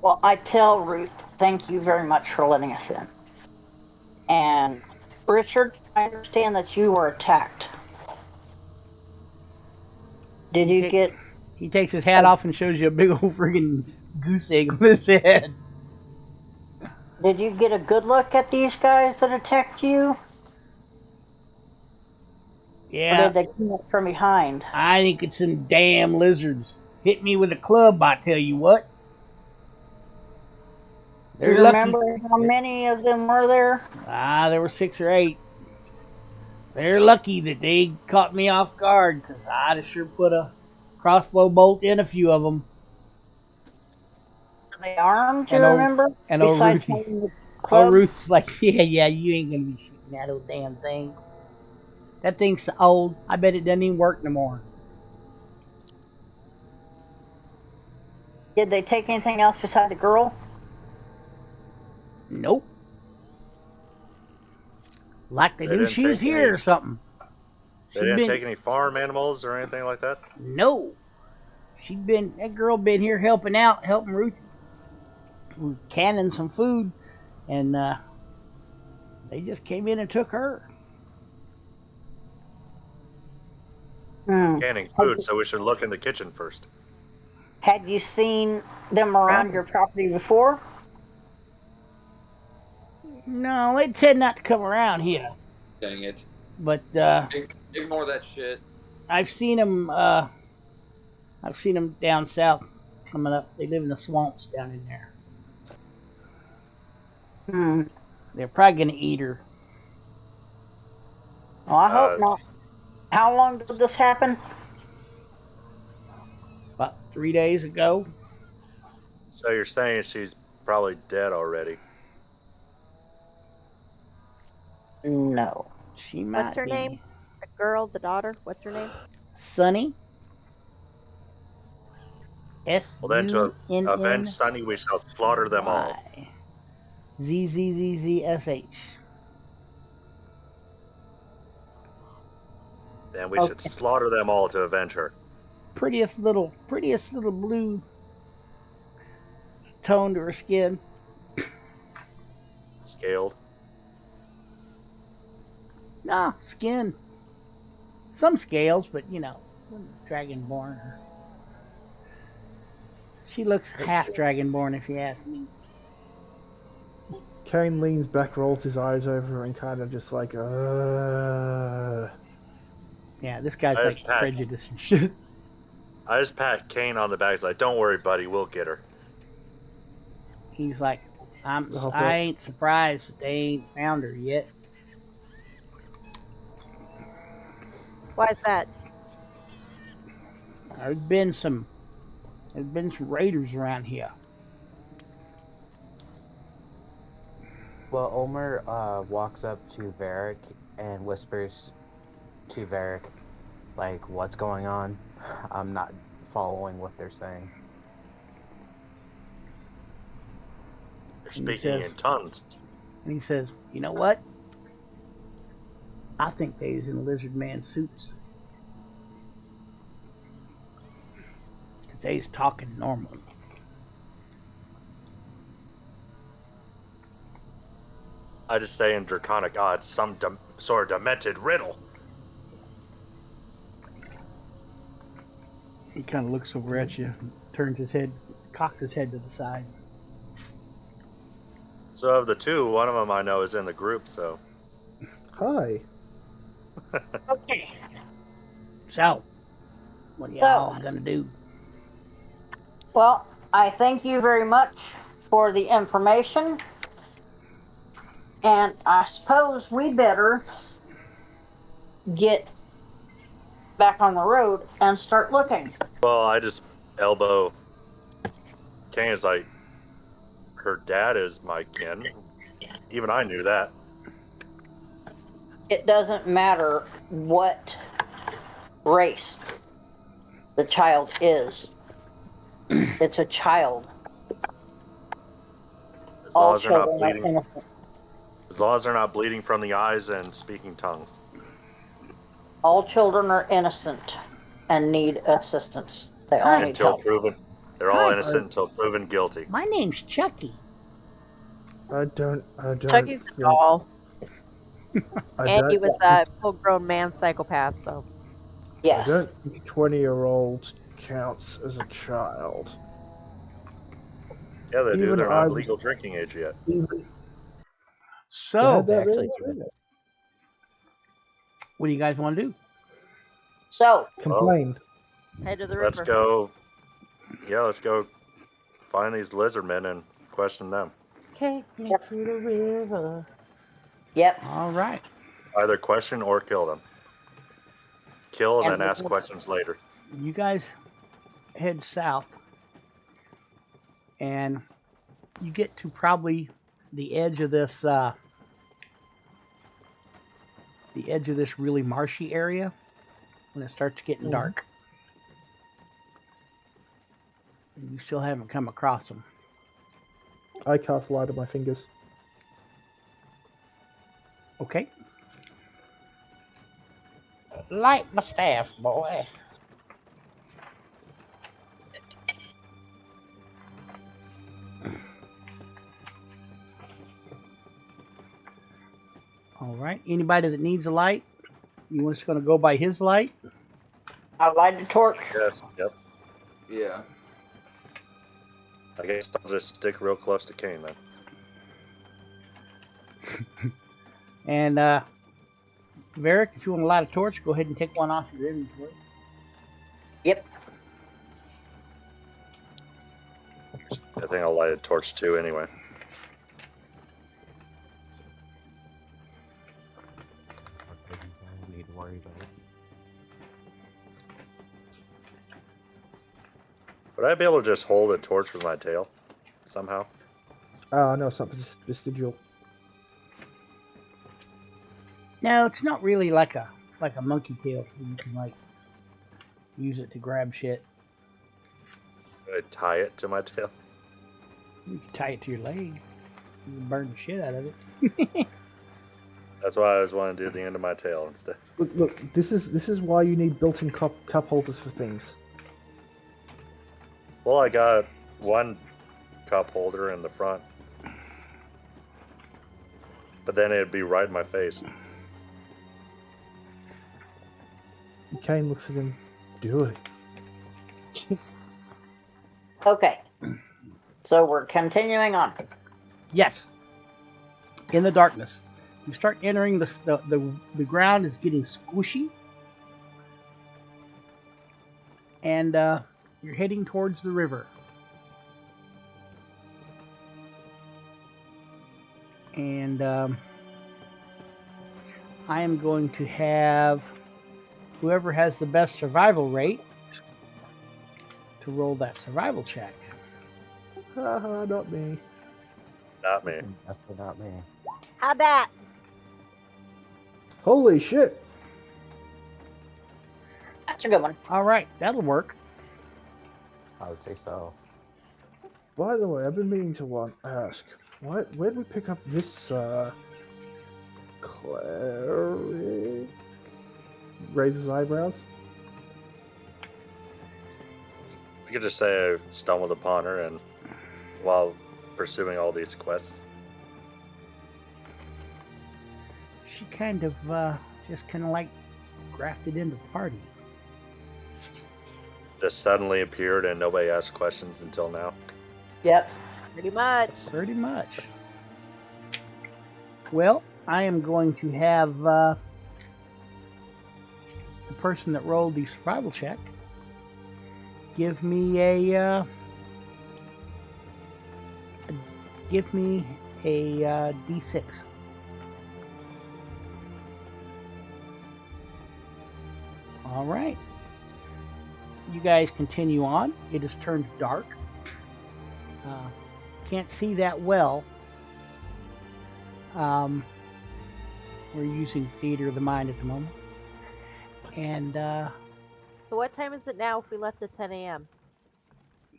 Well, I tell Ruth, thank you very much for letting us in. And Richard, I understand that you were attacked. Did you get... He takes his hat off and shows you a big old friggin' goose egg on his head. Did you get a good look at these guys that attacked you? Yeah. Or did they come up from behind? I think it's some damn lizards. Hit me with a club, I tell you what. They're You lucky. remember how many of them were there? There were 6 or 8. They're lucky that they caught me off guard, because I'd have sure put a crossbow bolt in a few of them. Are they armed, you And remember? And old Besides Ruthie. holding the Oh, club? Ruth's like, yeah, you ain't gonna be shooting that old damn thing. That thing's so old, I bet it doesn't even work no more. Did they take anything else beside the girl? Nope. Like they knew didn't she was take here any- or something. They didn't take any farm animals or anything like that? No. That girl been here helping Ruth canning some food, and they just came in and took her. Canning food, so we should look in the kitchen first. Had you seen them around your property before? No, they tend not to come around here. Dang it. But Ignore that shit. I've seen them. I've seen them down south coming up. They live in the swamps down in there. They're probably gonna eat her. Well, I hope not. How long did this happen? About 3 days ago. So you're saying she's probably dead already? No. She might What's her be. name? The girl, the daughter. What's her name? Sunny. Well, then to avenge Sunny, we shall slaughter them all. ZZZZSH. Then we should slaughter them all to avenge her. Prettiest little blue tone to her skin. Scaled. Nah, skin. Some scales, but dragonborn. She looks half dragonborn, if you ask me. Kane leans back, rolls his eyes over, and kind of just like, Yeah, this guy's I like just pat- prejudiced and shit. I just pat Kane on the back. He's like, "Don't worry, buddy. We'll get her." He's like, I ain't surprised that they ain't found her yet. Why is that? There's been some raiders around here. Well, Omer walks up to Varric and whispers to Varric, like, what's going on? I'm not following what they're saying. They're speaking in tongues. And he says, you know what? I think they's in lizard man suits. Because they's talking normal. I just say in Draconic, it's some sort of demented riddle. He kind of looks over at you, turns his head, cocks his head to the side. So of the two, one of them I know is in the group. So Hi. Okay. So, what are y'all gonna do? Well, I thank you very much for the information. And I suppose we better get back on the road and start looking. well, I just elbow. Kane is like, her dad is my kin. Even I knew that. It doesn't matter what race the child is. It's a child. As long All as they're not children are bleeding. innocent. As long as they're not bleeding from the eyes and speaking tongues. All children are innocent and need assistance. They all need Until help. proven, they're all Hi. innocent until proven guilty. My name's Chucky. I don't Chucky's think, doll. I And don't he was think- a full-grown man psychopath, so. I Yes. don't think a 20-year-old counts as a child. Yeah, they do. Even They're I not was- legal drinking age yet. They So, had that Actually, very thing. what do you guys want to do? So, Complain. Head to the Let's river. go. Yeah, let's go find these lizard men and question them. Take me to the river. yep. All right. Either question or kill them. Kill and And then ask questions later. You guys head south, and you get to probably the edge of this really marshy area when it starts getting dark. And you still haven't come across them. I cast light on my fingers. Okay. Light my staff, boy. All right. Anybody that needs a light, you just going to go by his light? I light the torch. Yes. Yep. Yeah. I guess I'll just stick real close to Kane then. And Varric, if you want to light a torch, go ahead and take one off your inventory. Yep. I think I'll light a torch too anyway. Need to worry about it. Would I be able to just hold a torch with my tail somehow? No, it's not vestigial. No, it's not really like a monkey tail. You can like use it to grab shit. Would I tie it to my tail? You can tie it to your leg. You can burn the shit out of it. That's why I always want to do the end of my tail instead. Look, this is why you need built-in cup holders for things. Well, I got one cup holder in the front. But then it'd be right in my face. Kane looks at him. Do it. Okay. So we're continuing on. Yes. In the darkness, you start entering the ground is getting squishy, and you're heading towards the river. And I am going to have whoever has the best survival rate to roll that survival check. Haha, not me. Not me. Definitely not me. How'd that? Holy shit! That's a good one. All right, that'll work. I would say so. By the way, I've been meaning to ask. Where'd we pick up this cleric? Raises eyebrows. I could just say I stumbled upon her and while pursuing all these quests. She kind of just kind of like grafted into the party. just suddenly appeared and nobody asked questions until now. Yep. Pretty much. Pretty much. Well, I am going to have the person that rolled the survival check give me a D6. All right. You guys continue on. It has turned dark. Can't see that well. We're using theater of the mind at the moment. And So what time is it now if we left at 10 a.m.?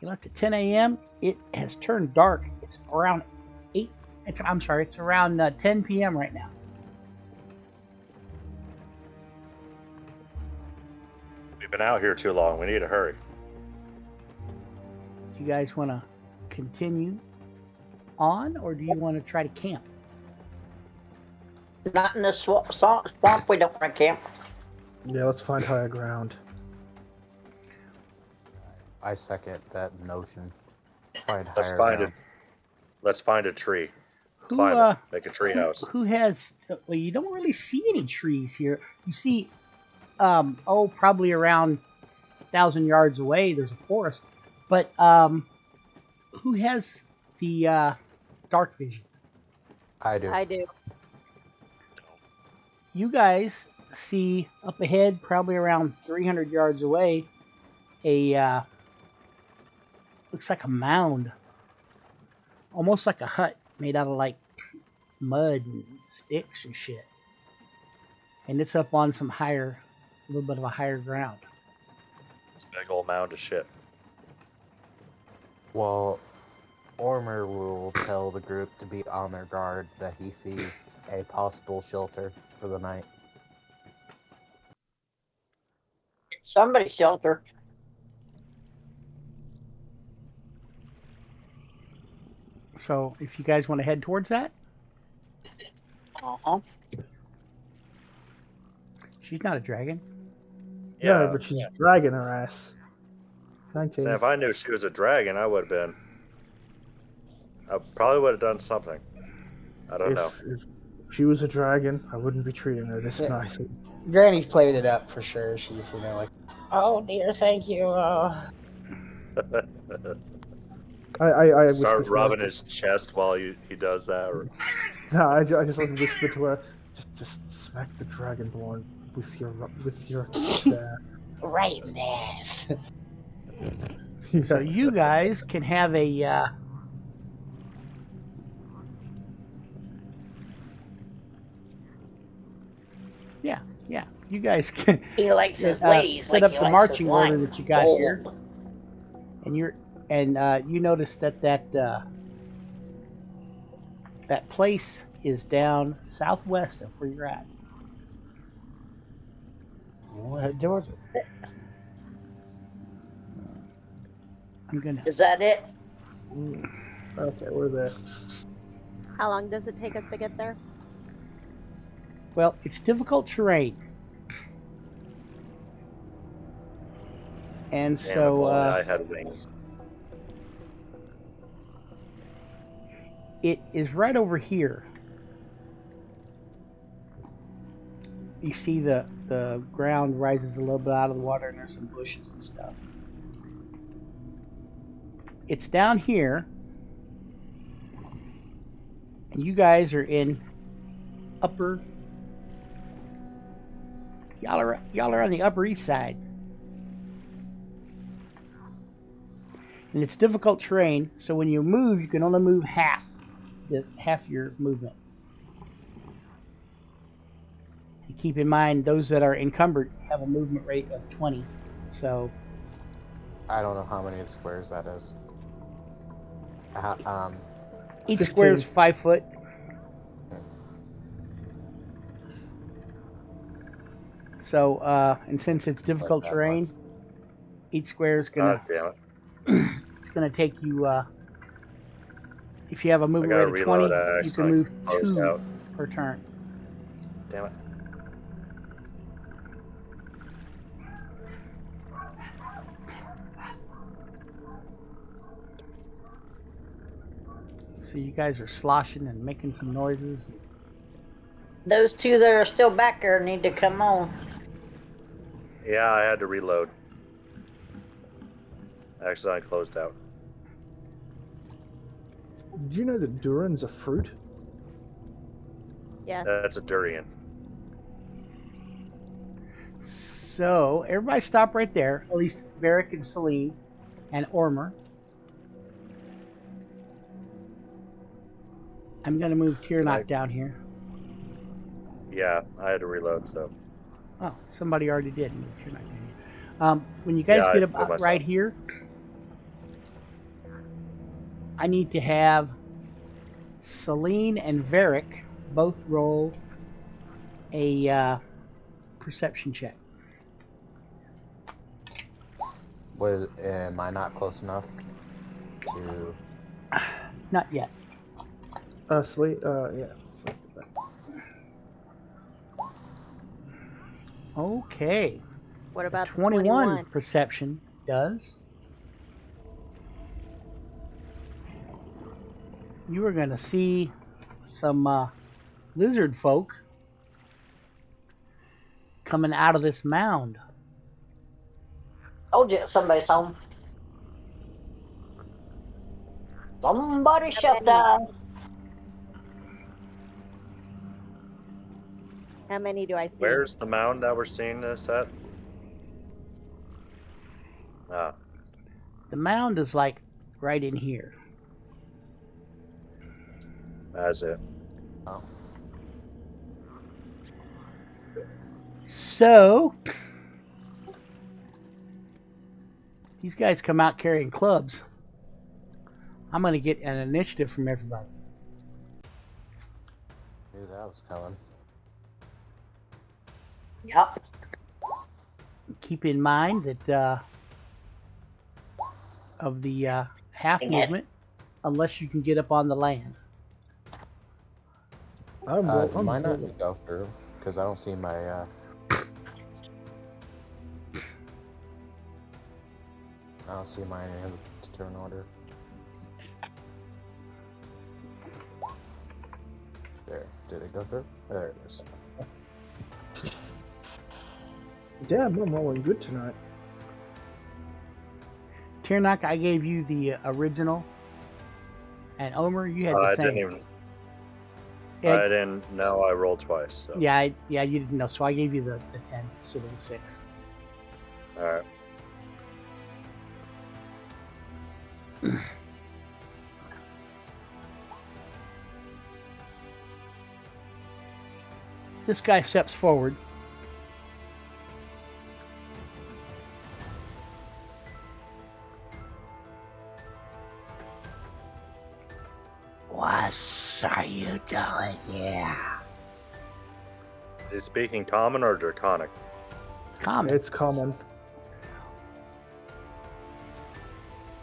you left at 10 a.m. It has turned dark. It's around 8. It's around 10 p.m. right now. We've been out here too long. We need to hurry. Do you guys want to continue on, or do you want to try to camp? Not in the swamp. We don't want to camp. Yeah, let's find higher ground. I second that notion. Find Let's higher find ground. it. Let's find a tree. Who, Climb it. Make a tree house. Who has? Well, you don't really see any trees here. You see, probably around 1,000 yards away, there's a forest. But who has the dark vision? I do. I do. You guys see up ahead, probably around 300 yards away, a looks like a mound, almost like a hut made out of like mud and sticks and shit. And it's up on some a little bit of a higher ground. It's a big old mound of shit. Well, Ormer will tell the group to be on their guard that he sees a possible shelter for the night. Somebody shelter. So if you guys want to head towards that, she's not a dragon. Yeah, but she's dragging her ass. 19. So if I knew she was a dragon, I probably would have done something. I don't know. If she was a dragon, I wouldn't be treating her this nice. Granny's played it up for sure. She's, like, oh dear, thank you. I start rubbing his chest while he does that. Or... No, I just like to whisper to her, just smack the dragonborn with your staff. Right in the ass. So you guys can have a yeah. You guys can He likes his ladies set like up he the likes marching his order wine. that you got here, and you notice that place is down southwest of where you're at. We'll head towards it. Is that it? Okay, we're there. How long does it take us to get there? Well, it's difficult terrain, and Damn, if so only I had wings. it is right over here. You see the ground rises a little bit out of the water, and there's some bushes and stuff. It's down here, and you guys are in upper. Y'all are on the Upper East Side, and it's difficult terrain. So when you move, you can only move half your movement. And keep in mind, those that are encumbered have a movement rate of 20. So I don't know how many squares that is. each 15. square is 5 foot. So, and since it's difficult Like that terrain, much. each square is God damn it. it's gonna take you. If you have a movement gotta rate of 20, reload, you can move closed 2 out. per turn. Damn it. So you guys are sloshing and making some noises. Those two that are still back there need to come on. Yeah, I had to reload. Actually, I closed out. Did you know that durin's a fruit? Yes. That's a durian. So everybody stop right there. At least Varric and Celine and Ormer. I'm going to move Tiernock down here. Yeah, I had to reload, so. Oh, somebody already did move Tiernock down here. When you Yeah, guys I get did about myself. right here, I need to have Celine and Varric both roll a perception check. Am I not close enough to? Not yet. Sleep. Yeah. Sleep did that. Okay. What about the 21 perception does. You are going to see some lizard folk coming out of this mound. Told you somebody's home. Somebody shut down. How many do I see? Where's the mound that we're seeing this at? Ah, The mound is like right in here. that's it. Oh, So, these guys come out carrying clubs. I'm going to get an initiative from everybody. knew that was coming. Yep. Keep in mind that of the half movement, unless you can get up on the land. I'm Mine not rolling. go through because I don't see my. I don't see mine in the turn order. There, did it go through? There it is. Damn, I'm rolling good tonight. Tiernock, I gave you the original. And Omer, you had the I same. didn't even. Ed- I didn't know I rolled twice. So. Yeah, you didn't know. So I gave you the 10 instead of the 6. All right. This guy steps forward. What are you doing here? Is he speaking common or draconic? Common. It's common.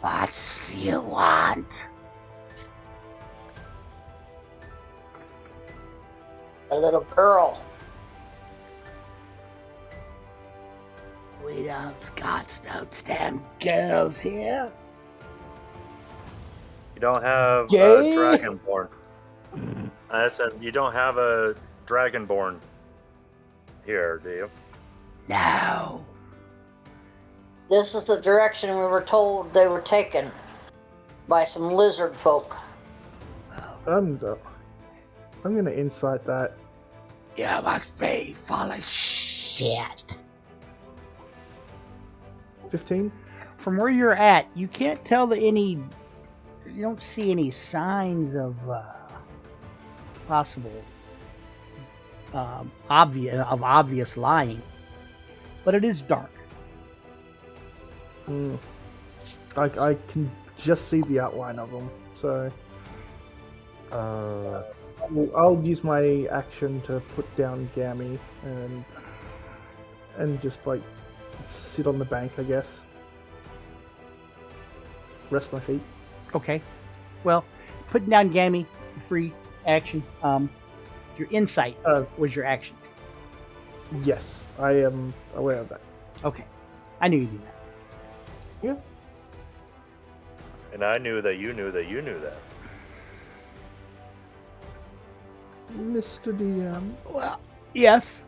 What do you want? A little girl. We don't got no damn girls here. You don't have Gay? a dragonborn. I said you don't have a dragonborn here, do you? No. This is the direction we were told they were taken by some lizard folk. I'm gonna insight that. You must be full of shit. 15. From where you're at, you can't tell that you don't see any signs of possible obvious lying, but it is dark. I can just see the outline of them, so I'll use my action to put down Gammy and just like sit on the bank, I guess. Rest my feet. Okay. Well, putting down Gammy, free action. Your insight was your action. Yes, I am aware of that. Okay. I knew you knew that. Yeah. And I knew that you knew that you knew that. Mr. DM. Well, yes.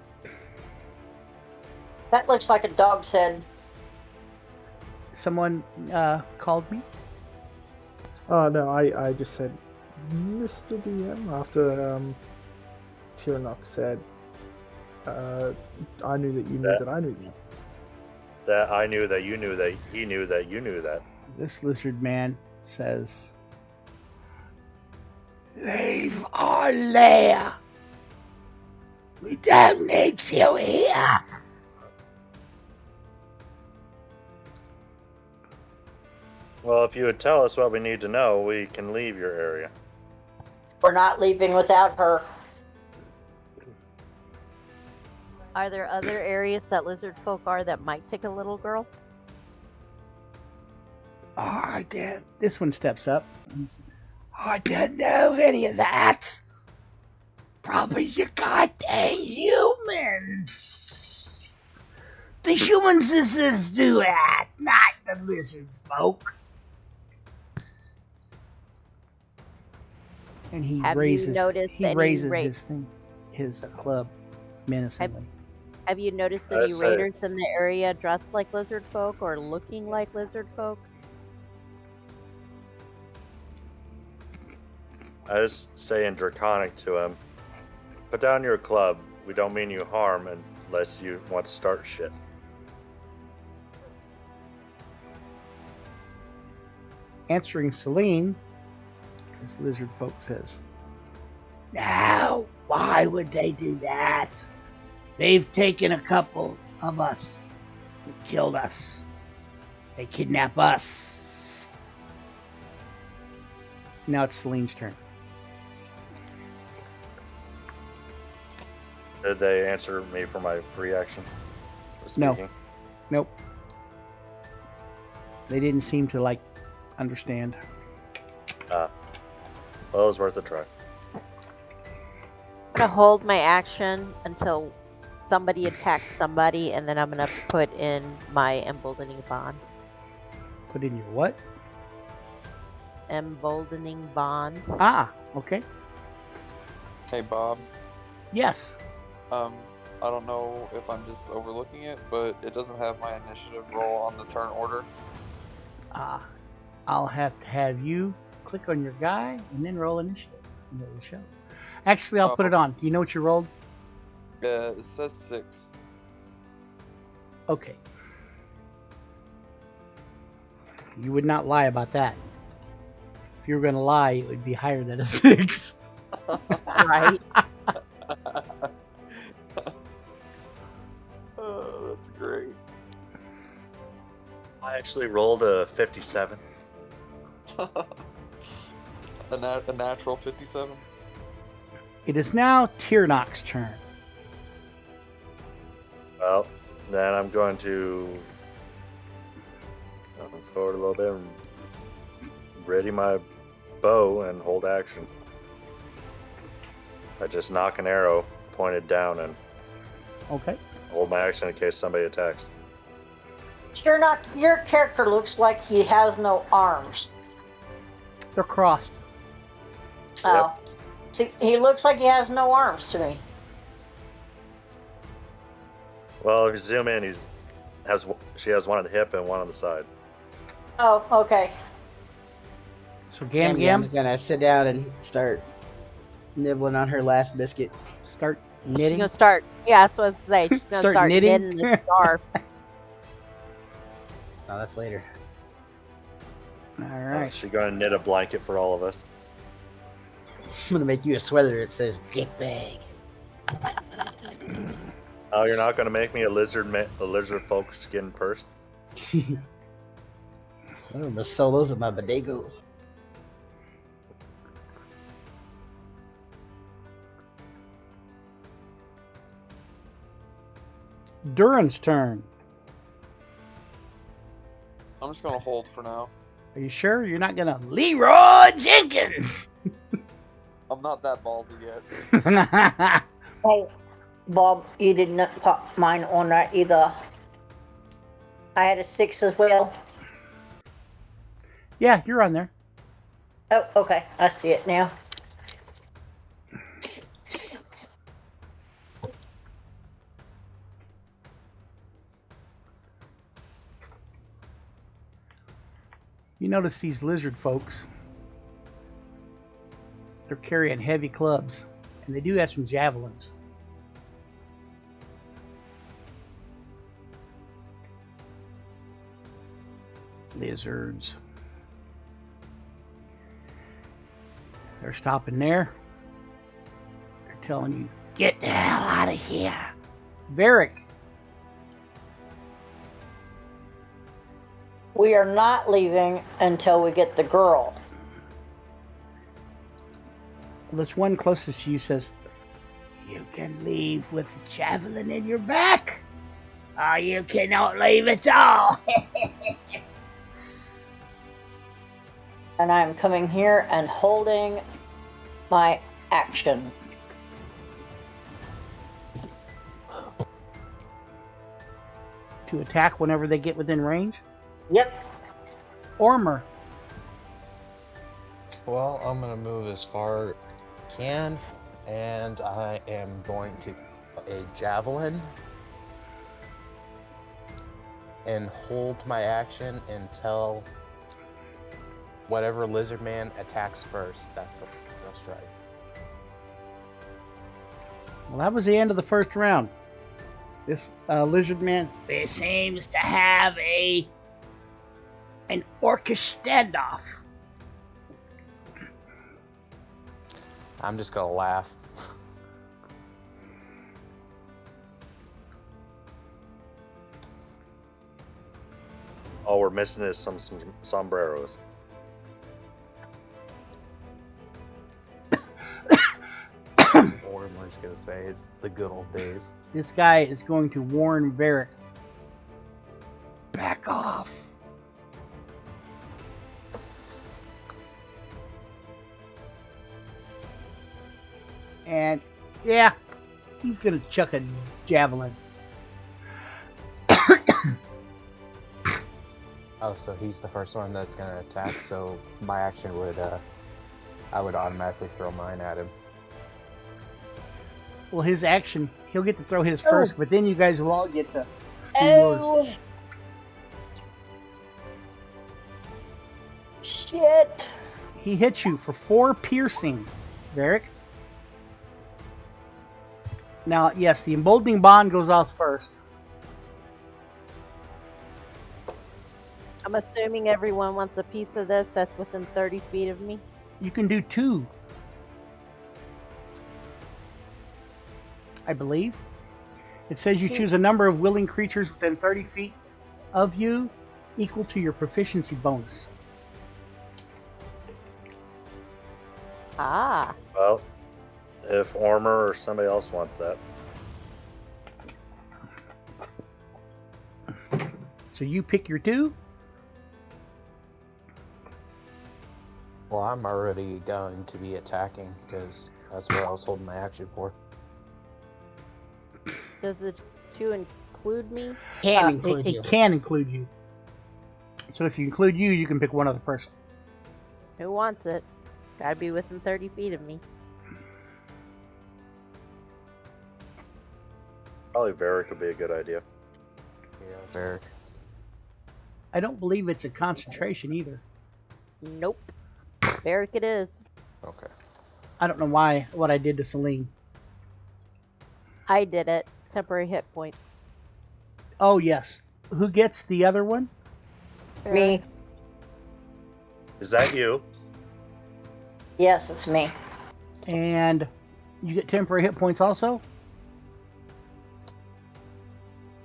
That looks like a dog's head. Someone called me. Oh no, I just said Mr. DM after Tyrnok said I knew that you knew that I knew that. That I knew that you knew that he knew that you knew that. This lizard man says, "Leave our lair. We don't need you here." Well, if you would tell us what we need to know, we can leave your area. We're not leaving without her. Are there other areas that lizard folk are that might take a little girl? I did. This one steps up. I didn't know of any of that. Probably you goddamn humans. The humans is do that, not the lizard folk. And he Have you raises noticed he any raises ra- his club menacingly. Have you noticed I any say- raiders in the area dressed like lizard folk or looking like lizard folk? I was saying draconic to him. Put down your club. We don't mean you harm unless you want to start shit. Answering Celine, this lizard folk says, "Now, why would they do that? They've taken a couple of us, killed us. They kidnap us." Now it's Celine's turn. Did they answer me for my free action? No. Speaking? Nope. They didn't seem to understand. Well, it was worth a try. I'm gonna hold my action until somebody attacks somebody, and then I'm gonna put in my emboldening bond. Put in your what? Emboldening bond. Ah, okay. Hey Bob, Yes. I don't know if I'm just overlooking it, but it doesn't have my initiative roll on the turn order. I'll have to have you click on your guy and then roll initiative. And it will show. Actually, I'll put it on. Do you know what you rolled? It says 6. Okay. You would not lie about that. If you were going to lie, it would be higher than a 6. Right. Oh, that's great. I actually rolled a 57. A natural 57. It is now Tyrnok's turn. Well, then I'm going to come forward a little bit and ready my bow and hold action. I just knock an arrow pointed down and Okay. hold my action in case somebody attacks. Your character looks like he has no arms. They're crossed. Oh. See, he looks like he has no arms to me. Well, if you zoom in, she has one on the hip and one on the side. Oh, okay. So Gam Gam Gam's gonna sit down and start nibbling on her last biscuit. start She's knitting. gonna start. Yeah, that's what I was saying. She's gonna Start start knitting? knitting the scarf. No, that's later. All right. She's going to knit a blanket for all of us. I'm gonna make you a sweater that says "dick bag." Oh, you're not going to make me a lizard folk skin purse? I'm gonna sew those at my bodega. Duran's turn. I'm just gonna hold for now. Are you sure you're not gonna Leroy Jenkins? I'm not that ballsy yet. Hey, Bob, you did not put mine on that either. I had a 6 as well. Yeah, you're on there. Oh, okay. I see it now. notice these lizard folks, they're carrying heavy clubs, and they do have some javelins. Lizards. They're stopping there. They're telling you, get the hell out of here. Varric. We are not leaving until we get the girl. This one closest to you says, you can leave with a javelin in your back, or you cannot leave at all. And I'm coming here and holding my action. To attack whenever they get within range? Yep. Ormer. Well, I'm gonna move as far as I can, and I am going to a javelin and hold my action until whatever lizard man attacks first. That's the first strike. Well, that was the end of the first round. This lizard man seems to have an orcish standoff. I'm just gonna laugh. All we're missing is some sombreros. Or I'm just gonna say it's the good old days. This guy is going to warn Varric. Back off. And yeah, he's gonna chuck a javelin. Oh, so he's the first one that's gonna attack. So my action would, I would automatically throw mine at him. Well, his action, he'll get to throw his first, but then you guys will all get to do yours. Oh. Shit. He hits you for 4 piercing, Varric. Now, yes, the emboldening bond goes off first. I'm assuming everyone wants a piece of this that's within 30 feet of me. You can do 2. I believe. It says you choose a number of willing creatures within 30 feet of you equal to your proficiency bonus. Ah. Well, if Ormer or somebody else wants that. So you pick your 2. Well, I'm already going to be attacking because that's what I was holding my action for. Does the 2 include me? Can include you. It can include you. So if you include you, you can pick one other person. Who wants it? Gotta be within 30 feet of me. Probably Varric would be a good idea. Yeah, Varric. I don't believe it's a concentration either. Nope. Varric it is. Okay. I don't know what I did to Celine. I did it. Temporary hit points. Oh, yes. Who gets the other one? Me. Is that you? Yes, it's me. And you get temporary hit points also?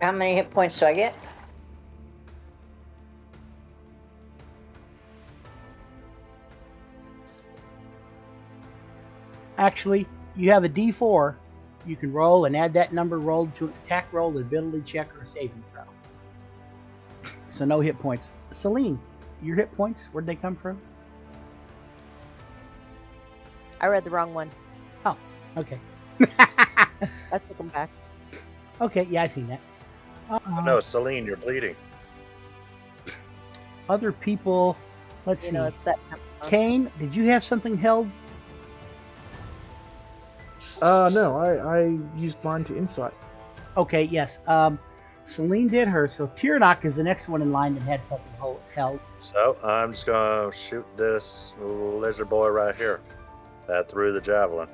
How many hit points do I get? Actually, you have a D4. You can roll and add that number rolled to an attack roll, an ability check, or a saving throw. So no hit points. Celine, your hit points, where'd they come from? I read the wrong one. Oh, okay. I took them back. Okay, yeah, I seen that. No, Celine, you're bleeding. Other people, let's You see. know, it's that. Kane, did you have something held? No, I used mine to insight. Okay, yes. Celine did her, so Tyrnok is the next one in line that had something held. So I'm just gonna shoot this lizard boy right here. That threw the javelin.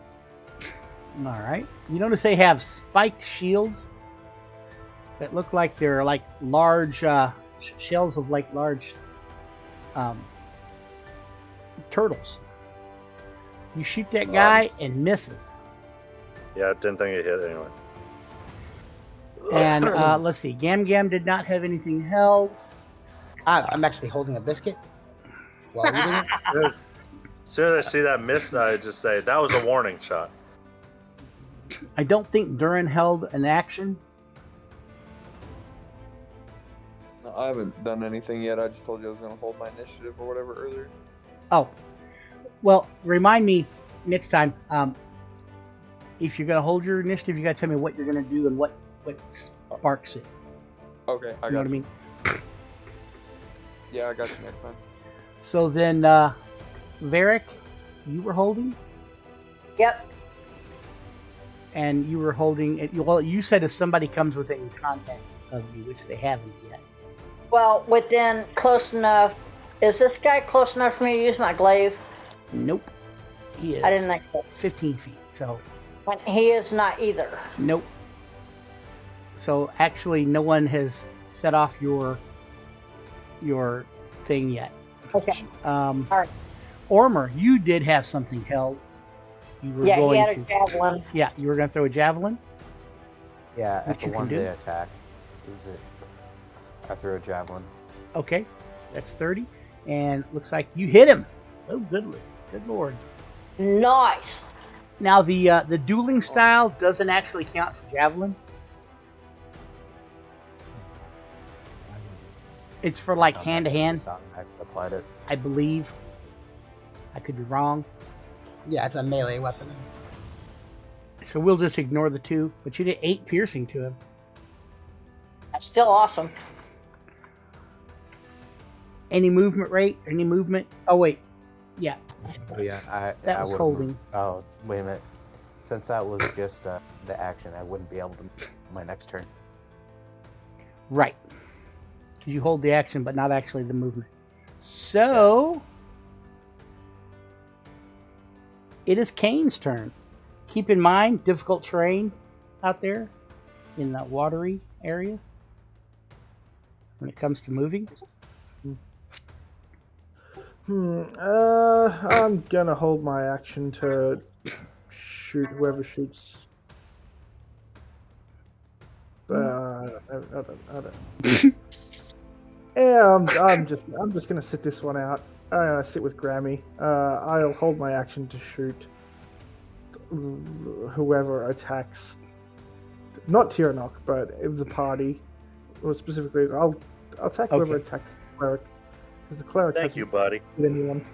All right. You notice they have spiked shields that look like they're like large shells of like large turtles. You shoot that guy and misses. Yeah, I didn't think it hit anyway. And let's see. Gam Gam did not have anything held. I'm actually holding a biscuit while eating it. As soon as I see that miss, I just say, that was a warning shot. I don't think Durin held an action. No, I haven't done anything yet. I just told you I was going to hold my initiative or whatever earlier. Oh. Well, remind me next time. If you're going to hold your initiative, you got to tell me what you're going to do and what sparks it. Okay, I got you. You know what I mean? Yeah, I got you next time. So then, Varric, you were holding? Yep. And you were holding it. Well, you said if somebody comes within contact of you, which they haven't yet. Well, within close enough. Is this guy close enough for me to use my glaive? Nope. He is. I didn't think so. 15 feet, so. He is not either. Nope. So actually, no one has set off your thing yet. Okay. All right. Ormer, you did have something held. You were going he had to. a javelin. Yeah, you were going to throw a javelin. Yeah, Which after you can one do. day attack, I threw a javelin. Okay, that's 30, and looks like you hit him. Oh, good lord! Nice. Now the dueling style doesn't actually count for javelin. It's for like hand to hand. I applied it. I believe. I could be wrong. Yeah, it's a melee weapon. So we'll just ignore the 2. But you did 8 piercing to him. That's still awesome. Any movement rate? Any movement? Oh wait, yeah. Oh yeah, That I was wouldn't- holding. Oh wait a minute. Since that was just the action, I wouldn't be able to move my next turn. Right. Because you hold the action, but not actually the movement. So it is Kane's turn. Keep in mind, difficult terrain out there in that watery area when it comes to moving. I'm gonna hold my action to shoot whoever shoots. I don't. Yeah, I'm just gonna sit this one out. I'm gonna sit with Grammy. I'll hold my action to shoot whoever attacks. Not Tyrnok, but if the party, or specifically, I'll attack whoever attacks the cleric. Because the cleric Thank you, buddy. hit anyone.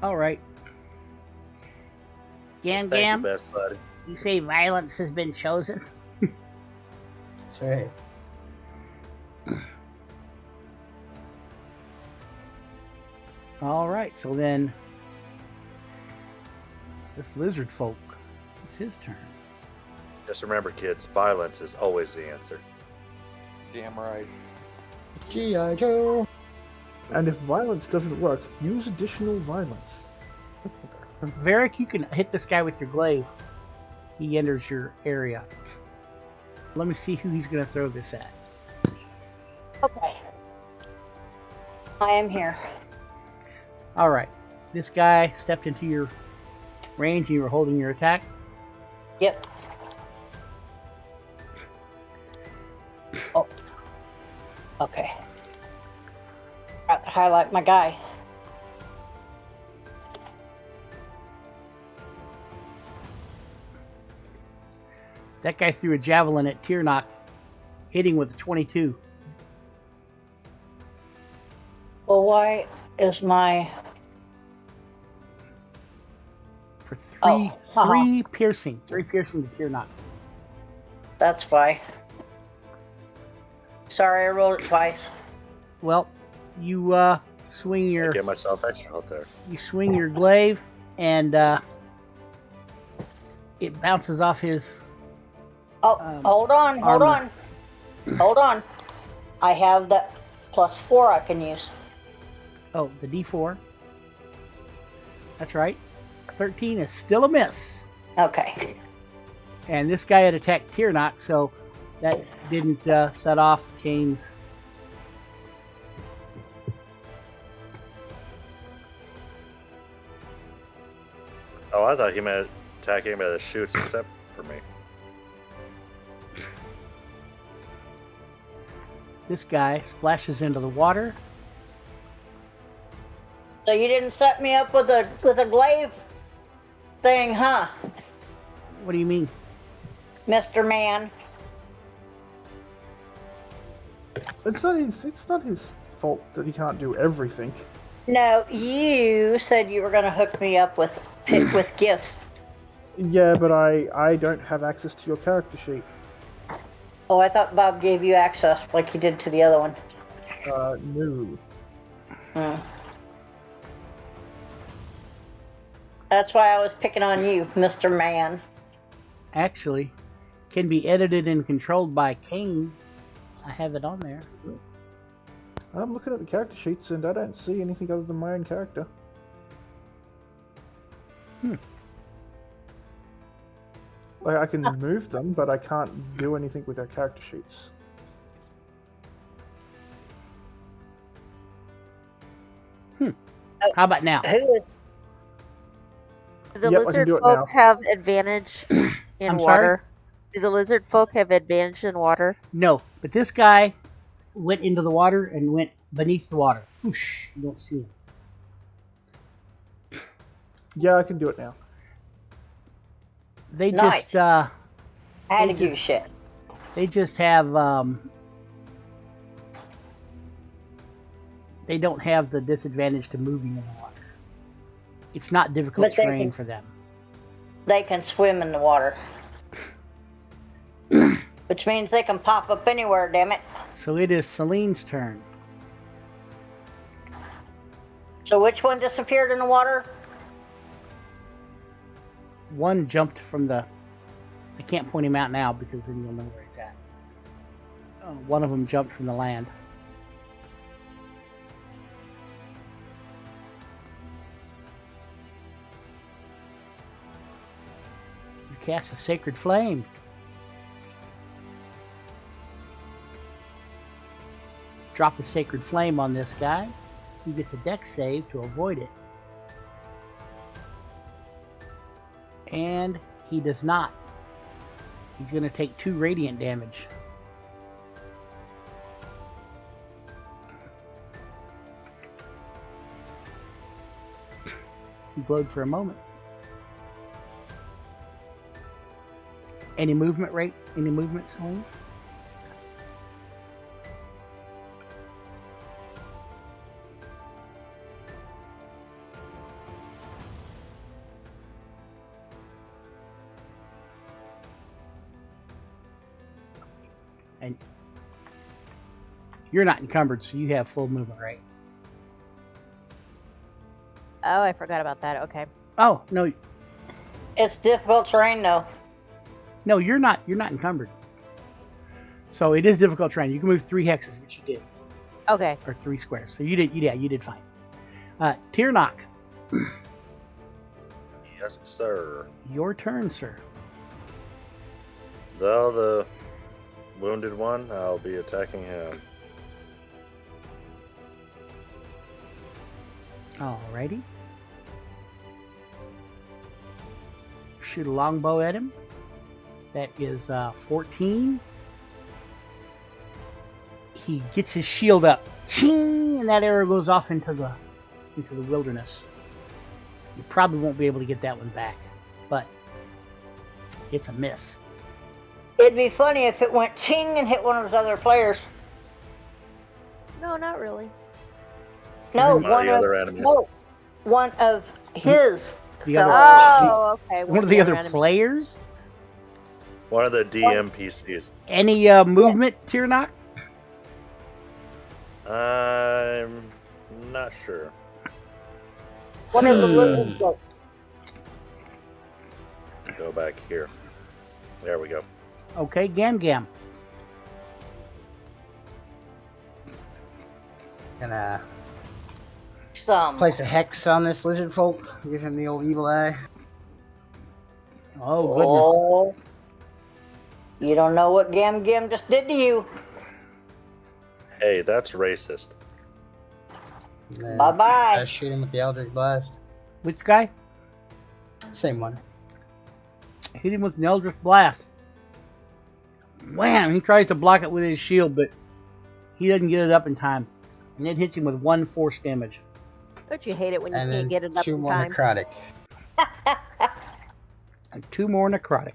All right. Gam Thank Gam, you, best buddy. you say violence has been chosen. Say, All right, so then this lizard folk, it's his turn. Just remember, kids, violence is always the answer. Damn right. G.I. Joe. And if violence doesn't work, use additional violence. Varric, you can hit this guy with your glaive. He enters your area. Let me see who he's going to throw this at. Okay. I am here. All right. This guy stepped into your range and you were holding your attack. Yep. Oh. Okay. Highlight my guy. That guy threw a javelin at Tyrnok, hitting with a 22. Well, why is my... For three, Oh, uh-huh. three piercing to Tyrnok. That's why. Sorry, I rolled it twice. Well, you swing I your give myself extra health there. glaive, and it bounces off his. Oh, hold on. armor. Hold on. I have that +4 I can use. Oh, the D4. That's right. 13 is still a miss. Okay. And this guy had attacked Tiernock, so that didn't set off Kane's. Oh, I thought he meant attack anybody that shoots except for me. This guy splashes into the water. So you didn't set me up with a glaive thing, huh, What do you mean? Mr. Man? It's not his fault that he can't do everything. No, you said you were going to hook me up with gifts. Yeah, but I don't have access to your character sheet. Oh, I thought Bob gave you access like he did to the other one. No. That's why I was picking on you, Mr. Man. Actually, can be edited and controlled by Kane. I have it on there. I'm looking at the character sheets and I don't see anything other than my own character. Like, I can move them, but I can't do anything with their character sheets. How about now? Who is? Do the Yep, I can lizard do it folk now. have advantage in I'm sorry? water? Do the lizard folk have advantage in water? No, but this guy went into the water and went beneath the water. Whoosh, you don't see him. Yeah, I can do it now. They Nice. just I had They to do just- shit. they just have they don't have the disadvantage to moving in the water. It's not difficult But they terrain can- for them. They can swim in the water. Which means they can pop up anywhere, damn it. So it is Celine's turn. So which one disappeared in the water? One jumped from the... I can't point him out now because then you'll know where he's at. One of them jumped from the land. You cast a Sacred Flame. Drop a Sacred Flame on this guy. He gets a dex save to avoid it. And he does not. He's going to take 2 radiant damage. He glowed for a moment. Any movement rate? Any movement, Celine? And you're not encumbered, so you have full movement, right? Oh, I forgot about that. Okay. Oh, no. It's difficult terrain, though. No, you're not encumbered. So it is difficult terrain. You can move 3 hexes, which you did. Okay. Or 3 squares. So you did fine. Tiernock, Yes, sir. your turn, sir. Though the wounded one, I'll be attacking him. Alrighty. Shoot a longbow at him. That is 14. He gets his shield up. Ching! And that arrow goes off into the wilderness. You probably won't be able to get that one back. But it's a miss. It'd be funny if it went ching and hit one of his other players. No, not really. No, One of the other enemies. No, one of his. The other- fellows. Oh, okay. One of the other enemy. players? One of the DMPCs. Any movement, Tiernock? I'm not sure. One of the little. Go back here. There we go. Okay, Gam Gam. Gonna Some. place a hex on this lizard folk. Give him the old evil eye. Oh, goodness. Oh. You don't know what Gam Gam just did to you. Hey, that's racist. And then Bye-bye. I shoot him with the Eldritch Blast. Which guy? Same one. Hit him with an Eldritch Blast. Wham! He tries to block it with his shield, but he doesn't get it up in time. And it hits him with 1 force damage. Don't you hate it when you And can't then get it up 2 in more time? necrotic. And 2 more necrotic.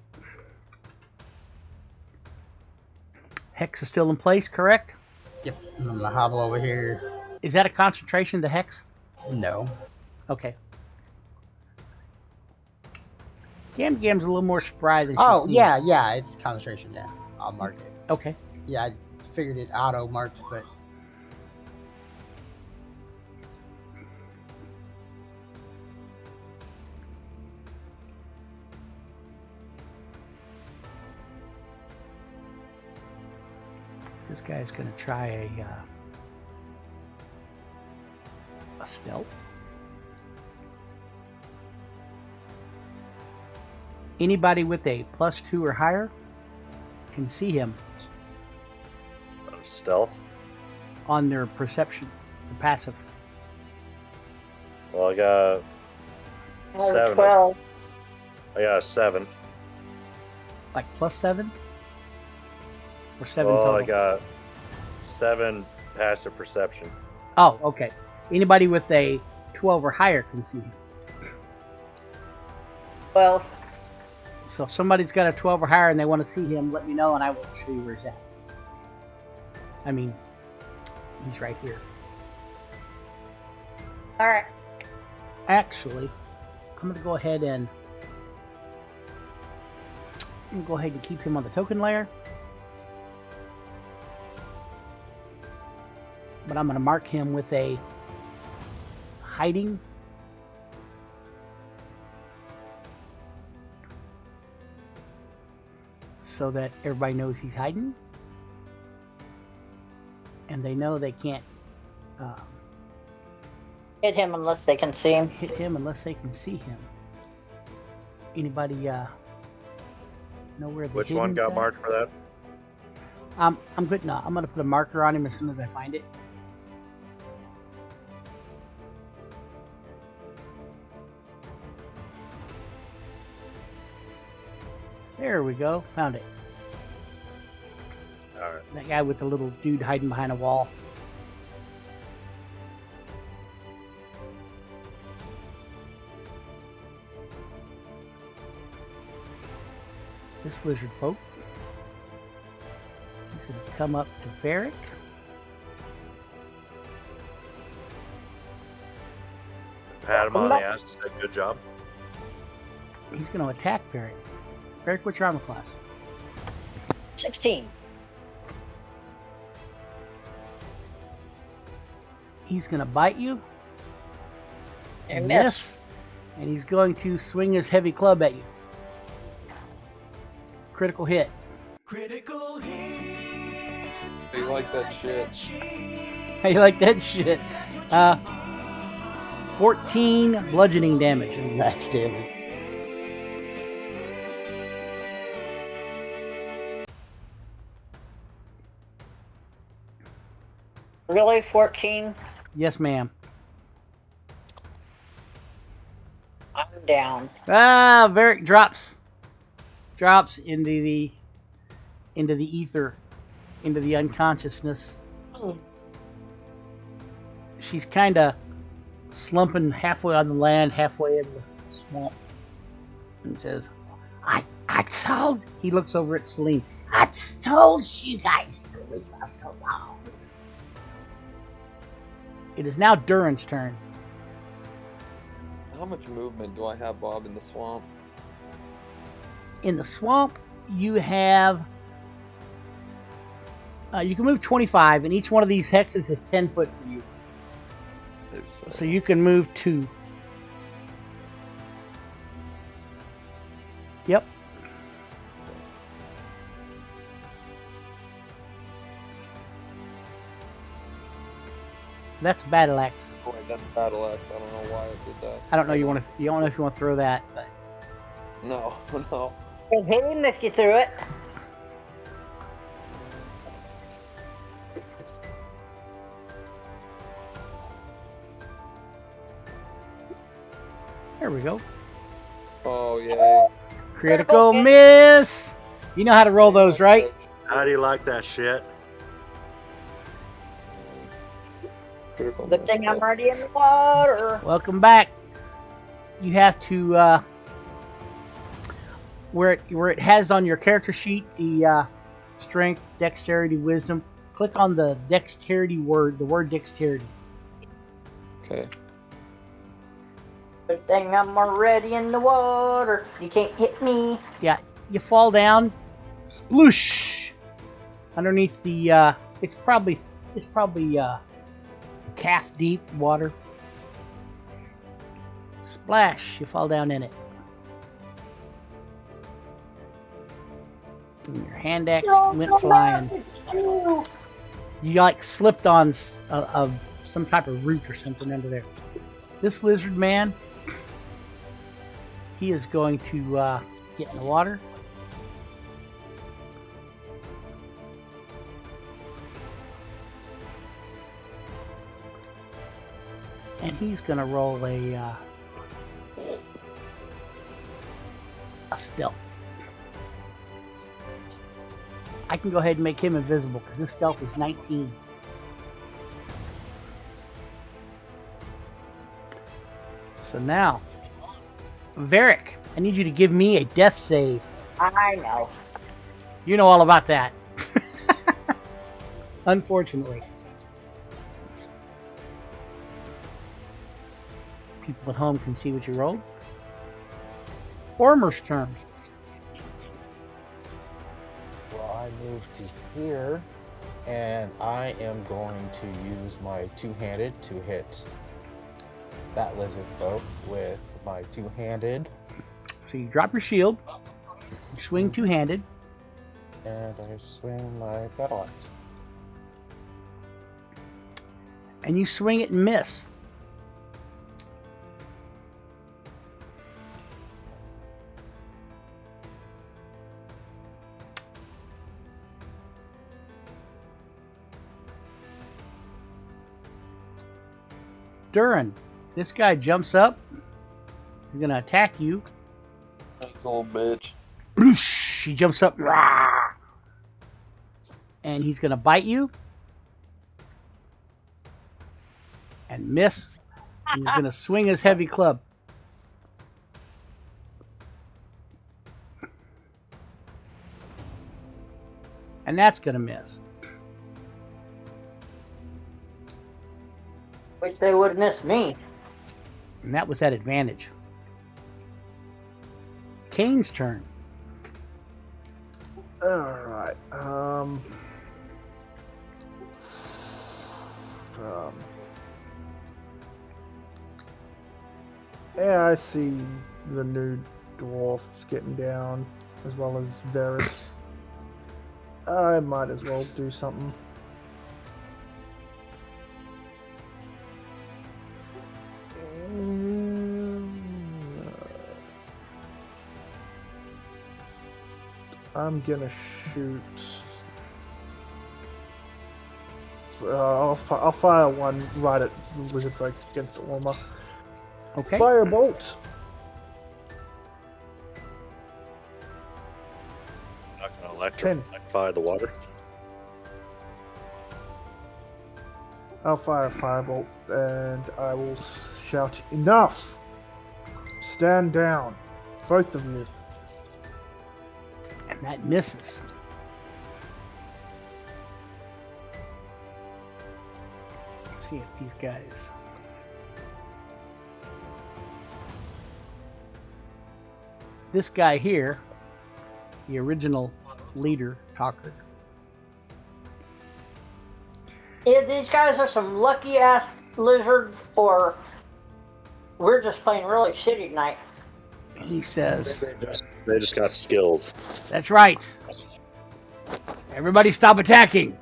Hex is still in place, correct? Yep. And I'm gonna hobble over here. Is that a concentration, the hex? No. Okay. Gam Gam's a little more spry than she Oh, seems. yeah, it's concentration, yeah. I'll mark it. Okay. Yeah, I figured it auto marked, but This guy's going to try a stealth. Anybody with a +2 or higher can see him Stealth? on their perception, the passive. Well, I got I have a 7. 12. I got a 7. Like +7? Or 7 Well, total? I got 7 passive perception. Oh, okay. Anybody with a 12 or higher can see him. 12. So if somebody's got a 12 or higher and they want to see him, let me know and I will show you where he's at. I mean, he's right here. All right. Actually, I'm going to go ahead and keep him on the token layer. But I'm going to mark him with a hiding. So that everybody knows he's hiding. And they know they can't Hit him unless they can see him. hit him unless they can see him. Anybody know where the Which one hidden's got at? marked for that? I'm good now. I'm gonna put a marker on him as soon as I find it. There we go. Found it. Alright. That guy with the little dude hiding behind a wall. This lizard folk. He's going to come up to Varric. Pat him on the ass and said, good job. He's going to attack Varric. Varric, what's your armor class? 16. He's going to bite you. And miss. And he's going to swing his heavy club at you. Critical hit. How you like that shit? How you like that shit? 14 bludgeoning damage. max damage. Really? 14? Yes, ma'am. I'm down. Varric drops into the ether, into the unconsciousness. Oh. She's kind of slumping halfway on the land, halfway in the swamp, and says, "I told." He looks over at Celine. I told you guys to leave us alone. It is now Durin's turn. How much movement do I have, Bob, in the swamp? In the swamp, you have. You can move 25, and each one of these hexes is 10 foot for you. So you can move 2. Yep. That's battle axe. Oh, wait, that's battle axe. I don't know why it did that. I don't know. You don't know if you want to throw that, but No, no. Hey, him if you threw it. there we go. Oh, yay. Critical miss. You know how to roll those, right? How do you like that shit? Critical Good miss. thing I'm already in the water. Welcome back. You have to where it has on your character sheet the strength, dexterity, wisdom. Click on the dexterity word, the word dexterity. Okay. Good thing I'm already in the water. You can't hit me. Yeah, you fall down, sploosh, underneath the. It's probably calf deep water. Splash! You fall down in it. And your hand axe went flying. You like slipped on some type of root or something under there. This lizard man, he is going to get in the water. And he's going to roll a stealth. I can go ahead and make him invisible because his stealth is 19. So now, Varric, I need you to give me a death save. I know. You know all about that. Unfortunately. People at home can see what you rolled. Ormer's turn. Well, I moved to here, and I am going to use my two-handed to hit that lizard folk with my two-handed. So you drop your shield, you swing two-handed, and I swing my battle axe. and you swing it and miss. Durin, this guy jumps up. He's gonna attack you. That's a little bitch. He jumps up, rah, and he's gonna bite you and miss. And he's gonna swing his heavy club. And that's gonna miss. Wish they would have missed me. And that was at advantage. Kane's turn. Alright, yeah, I see the new dwarf getting down, as well as Varys. I might as well do something. I'm gonna shoot. I'll fire one right at the lizard folk against Orma. Okay. Firebolt. Not gonna electrify the water. I'll fire a firebolt and I will shout, "Enough! Stand down, both of you." And that misses. Let's see if these guys. This guy here, the original leader, talker. Either these guys are some lucky ass lizards, or we're just playing really shitty tonight. He says, They just got skills. "That's right. Everybody stop attacking.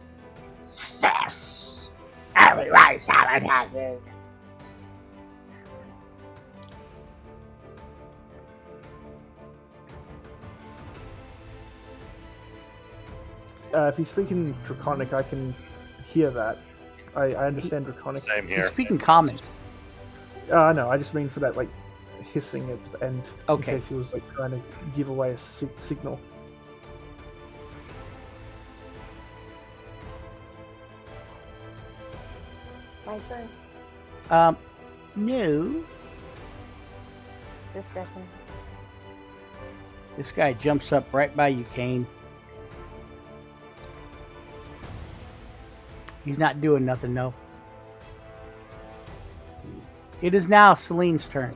Sass." Everybody sabotage it. If he's speaking Draconic, I can hear that. I understand Draconic. Same He's here. speaking common. No, I just mean for that, like, hissing at the end. Okay. In case he was, like, trying to give away a signal. My turn. No. Discussion. This guy jumps up right by you, Kane. He's not doing nothing, no. It is now Celine's turn.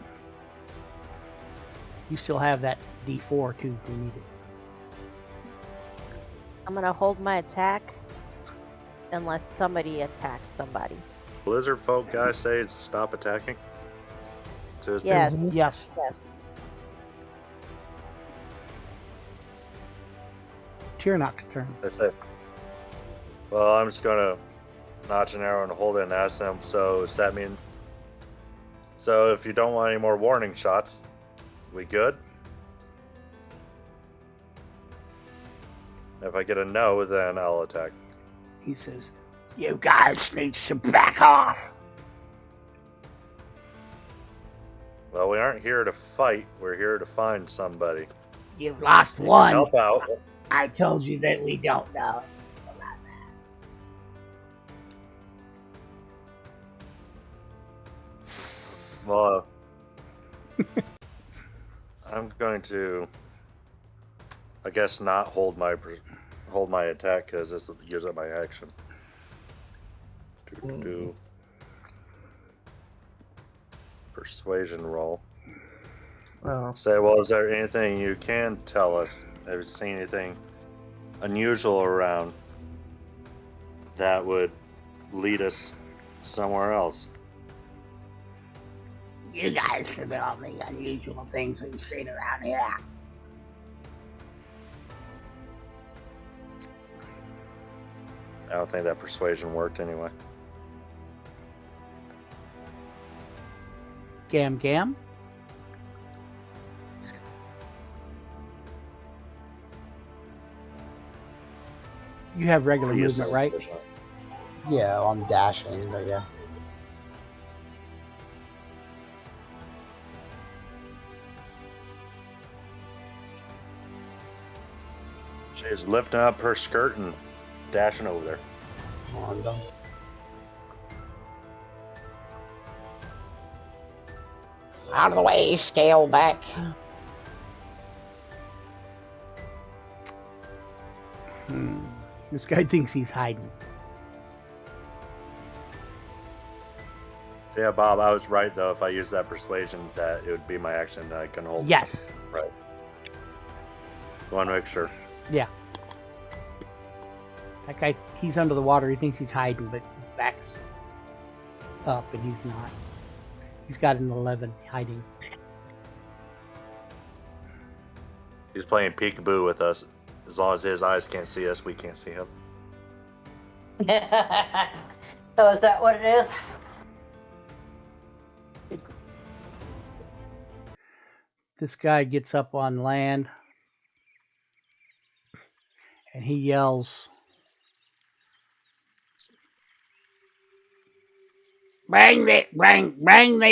You still have that D4 too if you need it. I'm gonna hold my attack unless somebody attacks somebody. Blizzard folk guys say stop attacking. To his Yes. people. Yes. Yes. Tyrnak's turn. That's it. Well, I'm just gonna notch an arrow and hold it and ask them. So does that mean? So if you don't want any more warning shots, we good? If I get a no, then I'll attack. He says, "You guys need to back off." Well, we aren't here to fight. We're here to find somebody. You've lost You can one. help out. I told you that we don't know. Well, I'm going to, I guess, not hold my attack because this will use up my action. Do persuasion roll. Oh. Say, well, is there anything you can tell us? Have you seen anything unusual around that would lead us somewhere else? You guys should know the unusual things we've seen around here. I don't think that persuasion worked anyway. Gam. You have regular Use movement, those right? persuasion. Yeah, well, I'm dashing, but yeah. She's lifting up her skirt and dashing over there. Come on, done. Out of the way, scale back. This guy thinks he's hiding. Yeah, Bob, I was right though. If I use that persuasion, that it would be my action that I can hold. Yes. Right. Want to make sure. Yeah. That guy, he's under the water. He thinks he's hiding, but his back's up and he's not. He's got an 11 hiding. He's playing peekaboo with us. As long as his eyes can't see us, we can't see him. So is that what it is? This guy gets up on land and he yells, Bring the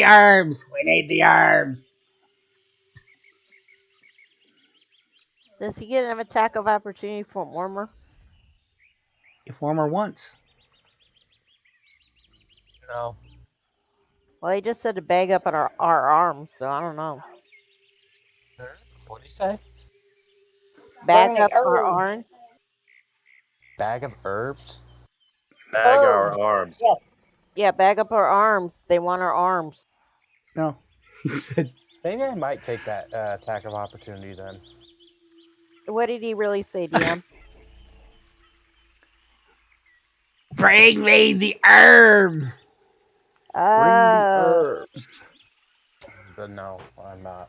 herbs. We need the herbs. Does he get an attack of opportunity from Warmer? if Warmer wants. No. Well, he just said to bag up at our arms, so I don't know. What did he say? Bag Bring the up our herbs. arms? Bag of herbs? Bag Oh, our arms. yeah. Yeah, bag up our arms. They want our arms. No. He said, Maybe I might take that attack of opportunity then. What did he really say, DM? Bring me the herbs. Bring the herbs. But no, I'm not.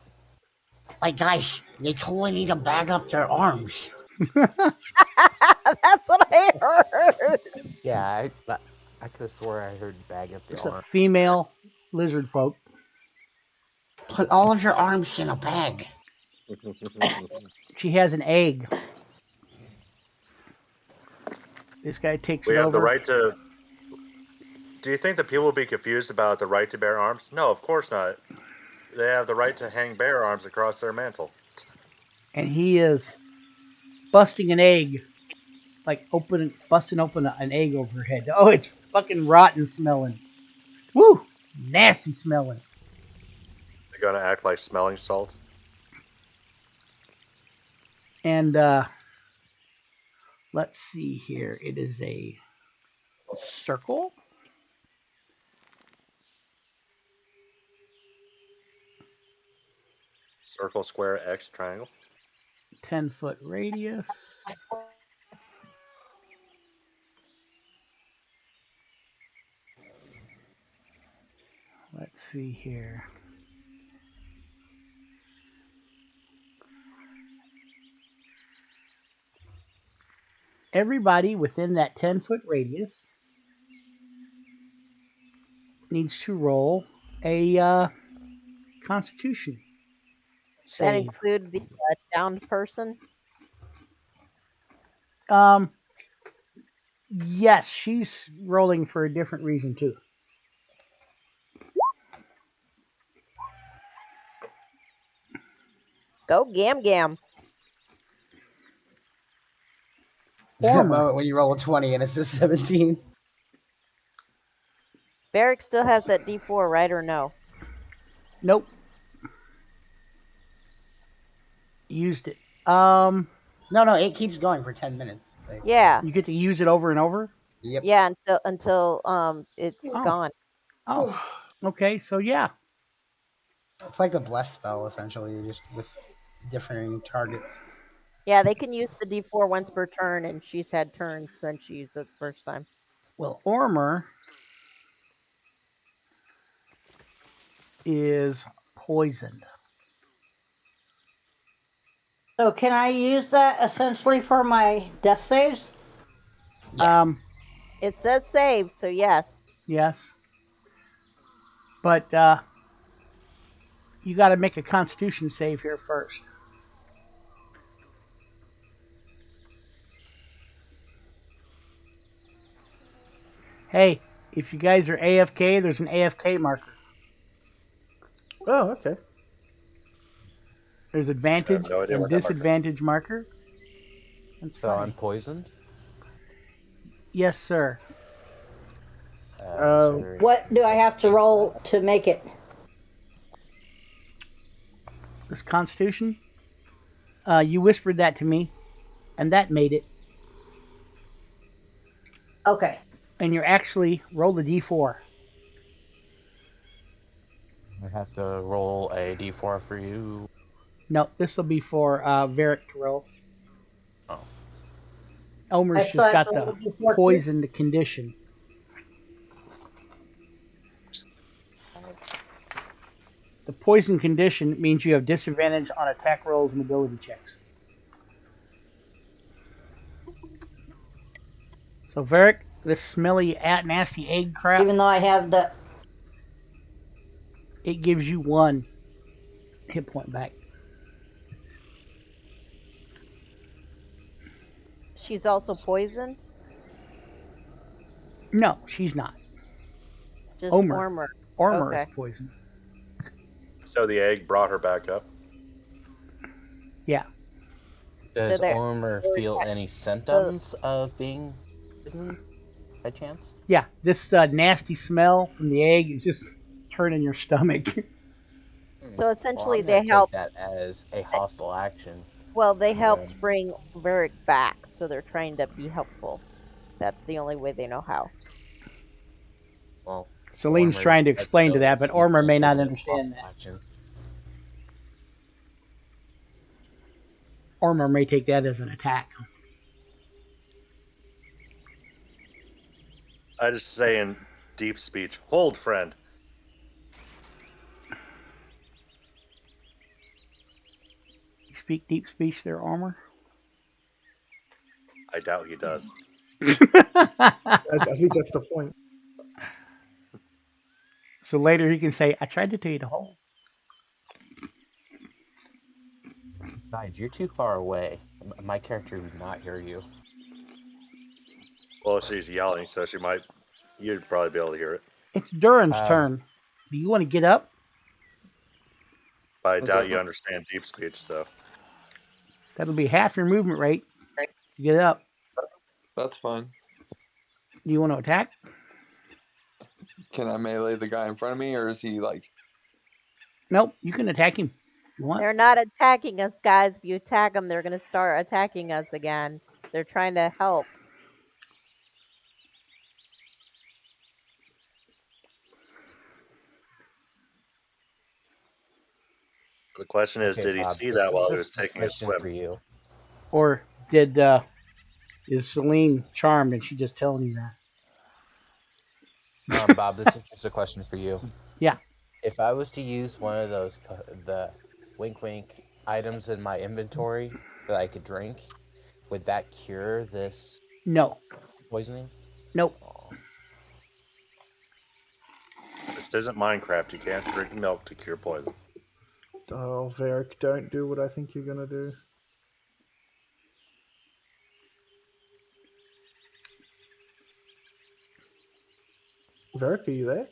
Like, guys, they totally need to bag up their arms. That's what I heard. Yeah, I could have swore I heard bag up the It's a arm. female lizard folk. Put all of your arms in a bag. She has an egg. This guy takes We it have the over. right to. Do you think that people will be confused about the right to bear arms? No, of course not. They have the right to hang bear arms across their mantle. And he is busting an egg. Like busting open an egg over her head. Oh, it's fucking rotten smelling. Woo! Nasty smelling. They're gonna act like smelling salts. And let's see here. It is a circle. Circle, square, X, triangle. 10-foot radius. Let's see here. Everybody within that 10-foot radius needs to roll a Constitution Does that save. include the downed person? Yes, she's rolling for a different reason too. Go Gam Gam. That Former. moment when you roll a 20 and it's a 17. Barrick still has that D4, right or no? Nope. Used it. No, it keeps going for 10 minutes. Like, Yeah. you get to use it over and over. Yep. Yeah, until it's gone. Oh, okay. So yeah. It's like the bless spell essentially, just with differing targets. Yeah, they can use the D4 once per turn, and she's had turns since she used it the first time. Well, Ormer is poisoned. So can I use that essentially for my death saves? Yeah. It says save, so yes. Yes. But you got to make a Constitution save here first. Hey, if you guys are AFK, there's an AFK marker. Oh, okay. There's advantage no idea and what that marker is. disadvantage marker. That's So I'm fine. poisoned? Yes, sir. Sorry. What do I have to roll to make it? This Constitution. You whispered that to me, and that made it. Okay. And you're actually roll the D4. I have to roll a d4 for you. No, this will be for Varric to roll. Oh. Elmer's I just got thought the it was D4 too. poisoned condition. The poison condition means you have disadvantage on attack rolls and ability checks. So, Varric, this smelly, nasty egg crap, Even though I have the... it gives you 1 hit point back. She's also poisoned? No, she's not. Just Ormer. Ormer is Okay. poisoned. So the egg brought her back up. Yeah. Does they're- Ormer feel any symptoms of being poisoned by chance? Yeah, this nasty smell from the egg is just turning your stomach. So essentially I'm gonna they helped. take that as a hostile action. Well, they helped bring Varric back, so they're trying to be helpful. That's the only way they know how. Well, Celine's Ormer trying to has explain to no that, but instinct Ormer to may not take it as understand hostile that. action. Ormer may take that as an attack. I just say in deep speech, hold, friend. You speak deep speech there, Ormer? I doubt he does. I think that's the point. So later he can say, I tried to tell you to hold. Besides, you're too far away. My character would not hear you. Well, she's yelling, so you'd probably be able to hear it. It's Duran's turn. Do you want to get up? But I Is doubt that- you understand deep speech, so. That'll be half your movement rate to get up. That's fine. Do you want to attack? Can I melee the guy in front of me, or is he like? Nope, you can attack him if you want. They're not attacking us, guys. If you attack them, they're going to start attacking us again. They're trying to help. The question is, Okay, did he Bob, see this that is while he just was a taking his question swim? for you. Or is Celine charmed and she just telling you that? Bob, this is just a question for you. Yeah. If I was to use one of those, the wink wink items in my inventory that I could drink, would that cure this No. poisoning? Nope. Oh. This isn't Minecraft. You can't drink milk to cure poison. Oh, Varric, don't do what I think you're gonna do. Varric, are you there?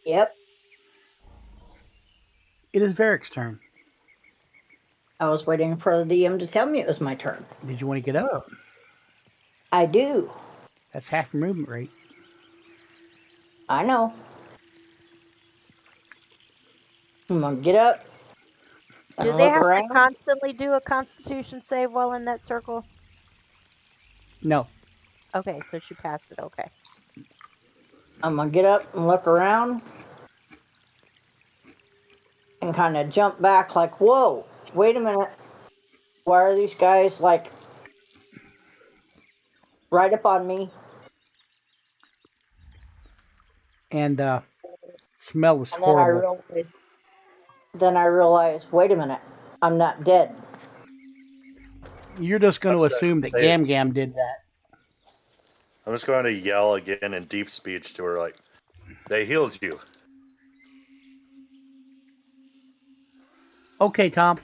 Yep. It is Varric's turn. I was waiting for the DM to tell me it was my turn. Did you want to get up? I do. That's half your movement rate. I know. I'm gonna get up. Do and they look have around. to constantly do a Constitution save while in that circle? No. Okay, so she passed it. Okay. I'm gonna get up and look around and kind of jump back like, whoa, wait a minute. Why are these guys like right up on me? And smell is And then horrible. I realized, wait a minute, I'm not dead. You're just going to I'm just assume that gonna say- Gam Gam did that. I'm just going to yell again in deep speech to her, like, they healed you. Okay, Tom.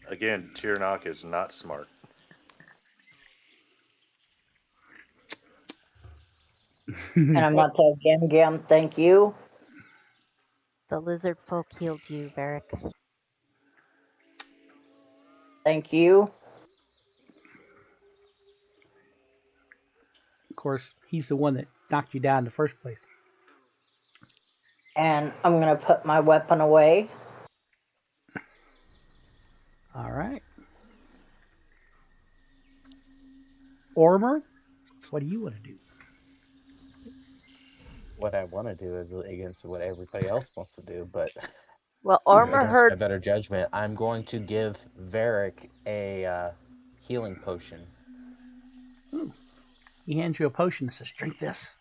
Again, Tirnock is not smart. And I'm not telling Gam Gam, thank you. The lizard folk healed you, Varric. Thank you. Of course, he's the one that knocked you down in the first place. And I'm gonna put my weapon away. All right. Ormer, what do you want to do? What I want to do is against what everybody else wants to do, but Well, Armor against heard. my better judgment, I'm going to give Varric a healing potion. He hands you a potion and says, drink this.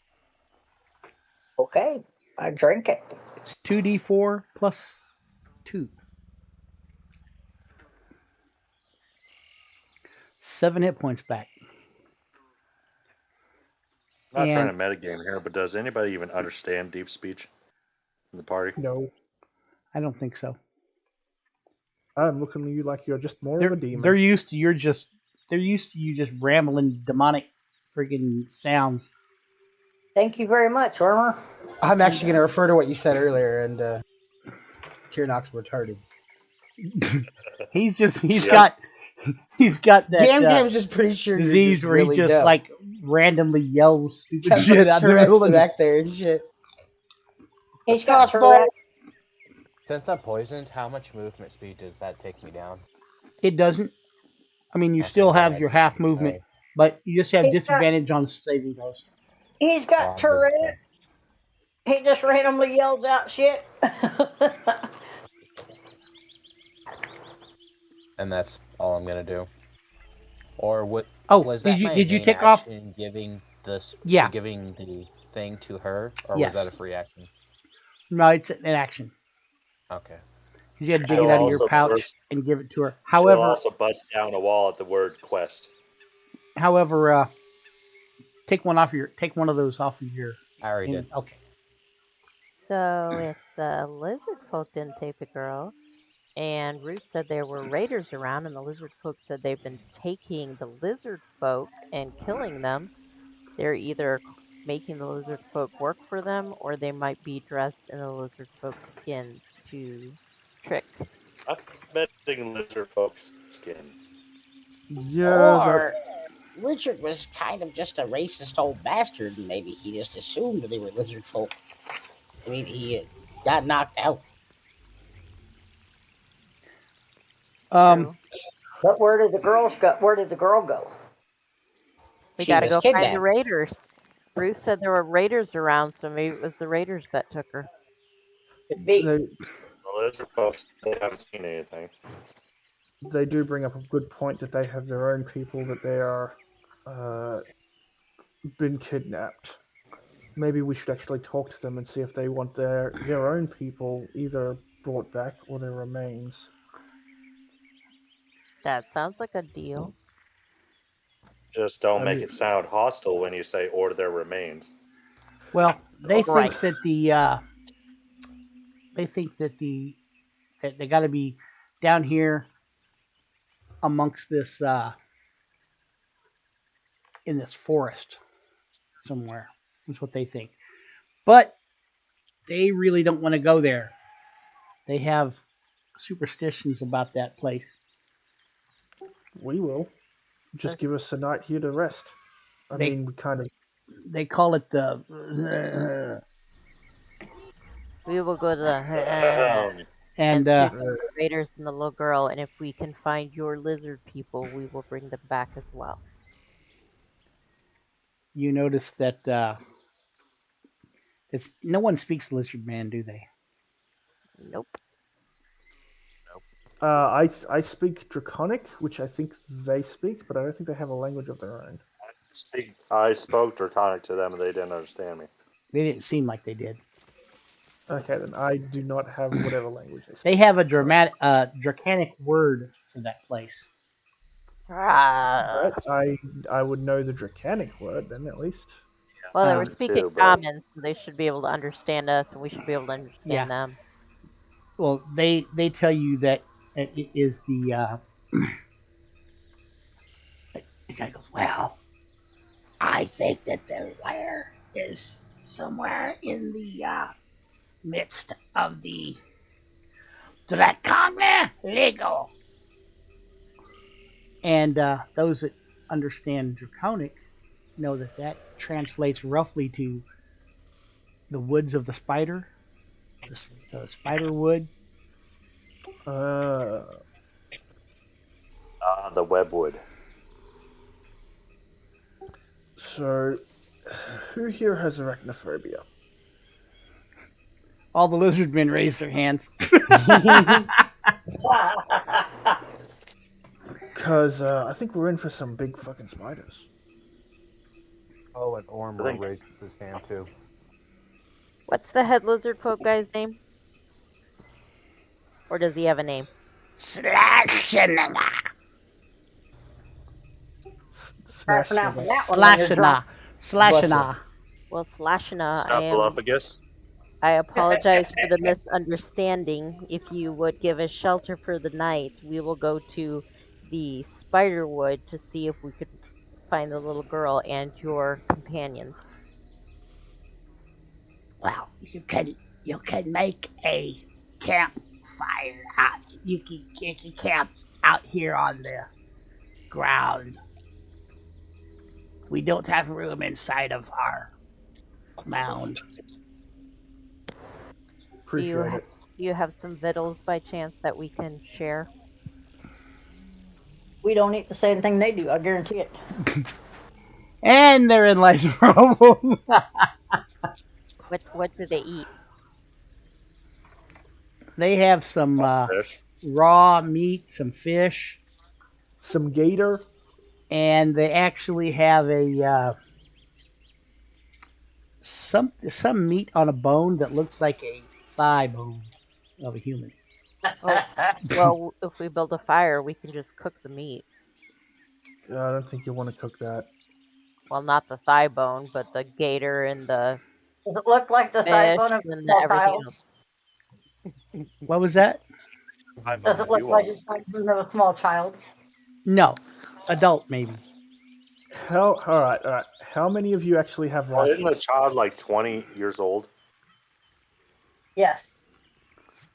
Okay, I drink it. It's 2d4 plus 2. 7 hit points back. I'm not And- trying to metagame here, but does anybody even understand deep speech in the party? No. I don't think so. I'm looking at you like you're just more of a demon. They're used to you just rambling demonic friggin' sounds. Thank you very much, Armor. I'm actually going to refer to what you said earlier, and Tirnock's retarded. He's Yeah. got that Gam Gam's just pretty sure you're disease just where really he just dumb. like randomly yells stupid Got shit out in the middle Tourette's of back there and shit. He's got Tourette. Since I'm poisoned, how much movement speed does that take me down? It doesn't. I mean, you Okay, still then have I your just half need to movement, know. but you just have He's got- disadvantage on saving throws. He's got Tourette. He just randomly yells out shit. And that's all I'm gonna do. Or what? Oh, was that my did you main take off? action giving this? Yeah. Giving the thing to her, or Yes. was that a free action? No, it's an action. Okay. You had to dig She'll it out of your also pouch burst- and give it to her. She'll However, also bust down a wall at the word quest. take one of those off of your I already did. Okay. So if the lizard folk didn't take the girl, and Ruth said there were raiders around, and the lizard folk said they've been taking the lizard folk and killing them, they're either making the lizard folk work for them, or they might be dressed in the lizard folk skins to trick. I'm betting lizard folk's skin. Yeah, Or Richard was kind of just a racist old bastard, and maybe he just assumed they were lizard folk. Maybe he got knocked out. Um, True. But where did the girls go? Where did the girl go? We She got to was go find the kidnapped. raiders. Ruth said there were raiders around, so maybe it was the raiders that took her. Could be. they The lizard folks, they haven't seen anything. they do bring up a good point that they have their own people that they are been kidnapped. Maybe we should actually talk to them and see if they want their own people either brought back or their remains. That sounds like a deal. Just don't I make mean- it sound hostile when you say "or their remains." well, they Right. think that that they got to be down here amongst this in this forest somewhere. That's what they think. But they really don't want to go there. They have superstitions about that place. We will. Just give us a night here to rest. I They- mean, we kind of. They call it the We will go to the and and search for the raiders and the little girl, and if we can find your lizard people, we will bring them back as well. you notice that it's no one speaks lizard man, do they? Nope. I speak Draconic, which I think they speak, but I don't think they have a language of their own. I spoke Draconic to them and they didn't understand me. They didn't seem like they did. Okay, then I do not have whatever language they speak. They have a draconic word for that place. But I would know the Draconic word then, at least. Well, they Um, were speaking too, but- common, so they should be able to understand us, and we should be able to understand Yeah. them. Well, they tell you that it is the the guy goes, well, I think that their lair is somewhere in the midst of the Draconic Lego. And those that understand Draconic know that that translates roughly to the woods of the spider, the spider wood. The webwood. So, who here has arachnophobia? All the lizard men raise their hands. Because I think we're in for some big fucking spiders. Oh, and Ormor raises his hand too. What's the head lizard folk guy's name? Or does he have a name? Slashina. Smash Pronouncing the- that one when you're drunk. Slashina. Well, Slashina, I am. Snuffleupagus. I apologize for the misunderstanding. If you would give us shelter for the night, we will go to the Spiderwood to see if we could find the little girl and your companions. Well, you can make a campfire out. You can camp out here on the ground. We don't have room inside of our mound. Appreciate it. Do you have some victuals by chance that we can share? We don't eat the same thing they do. I guarantee it. And therein lies a problem. What do they eat? They have some Fish. raw meat, some fish, Some gator. and they actually have a some meat on a bone that looks like a thigh bone of a human. Well, if we build a fire, we can just cook the meat. I don't think you want to cook that. Well, not the thigh bone, but the gator and the Does it look like the thigh Fish bone of a and small everything child? else. What was that? Does it look like the thigh bone of a small child? No, adult maybe. All right. How many of you actually have Well, isn't the rations? child like 20 years old? Yes.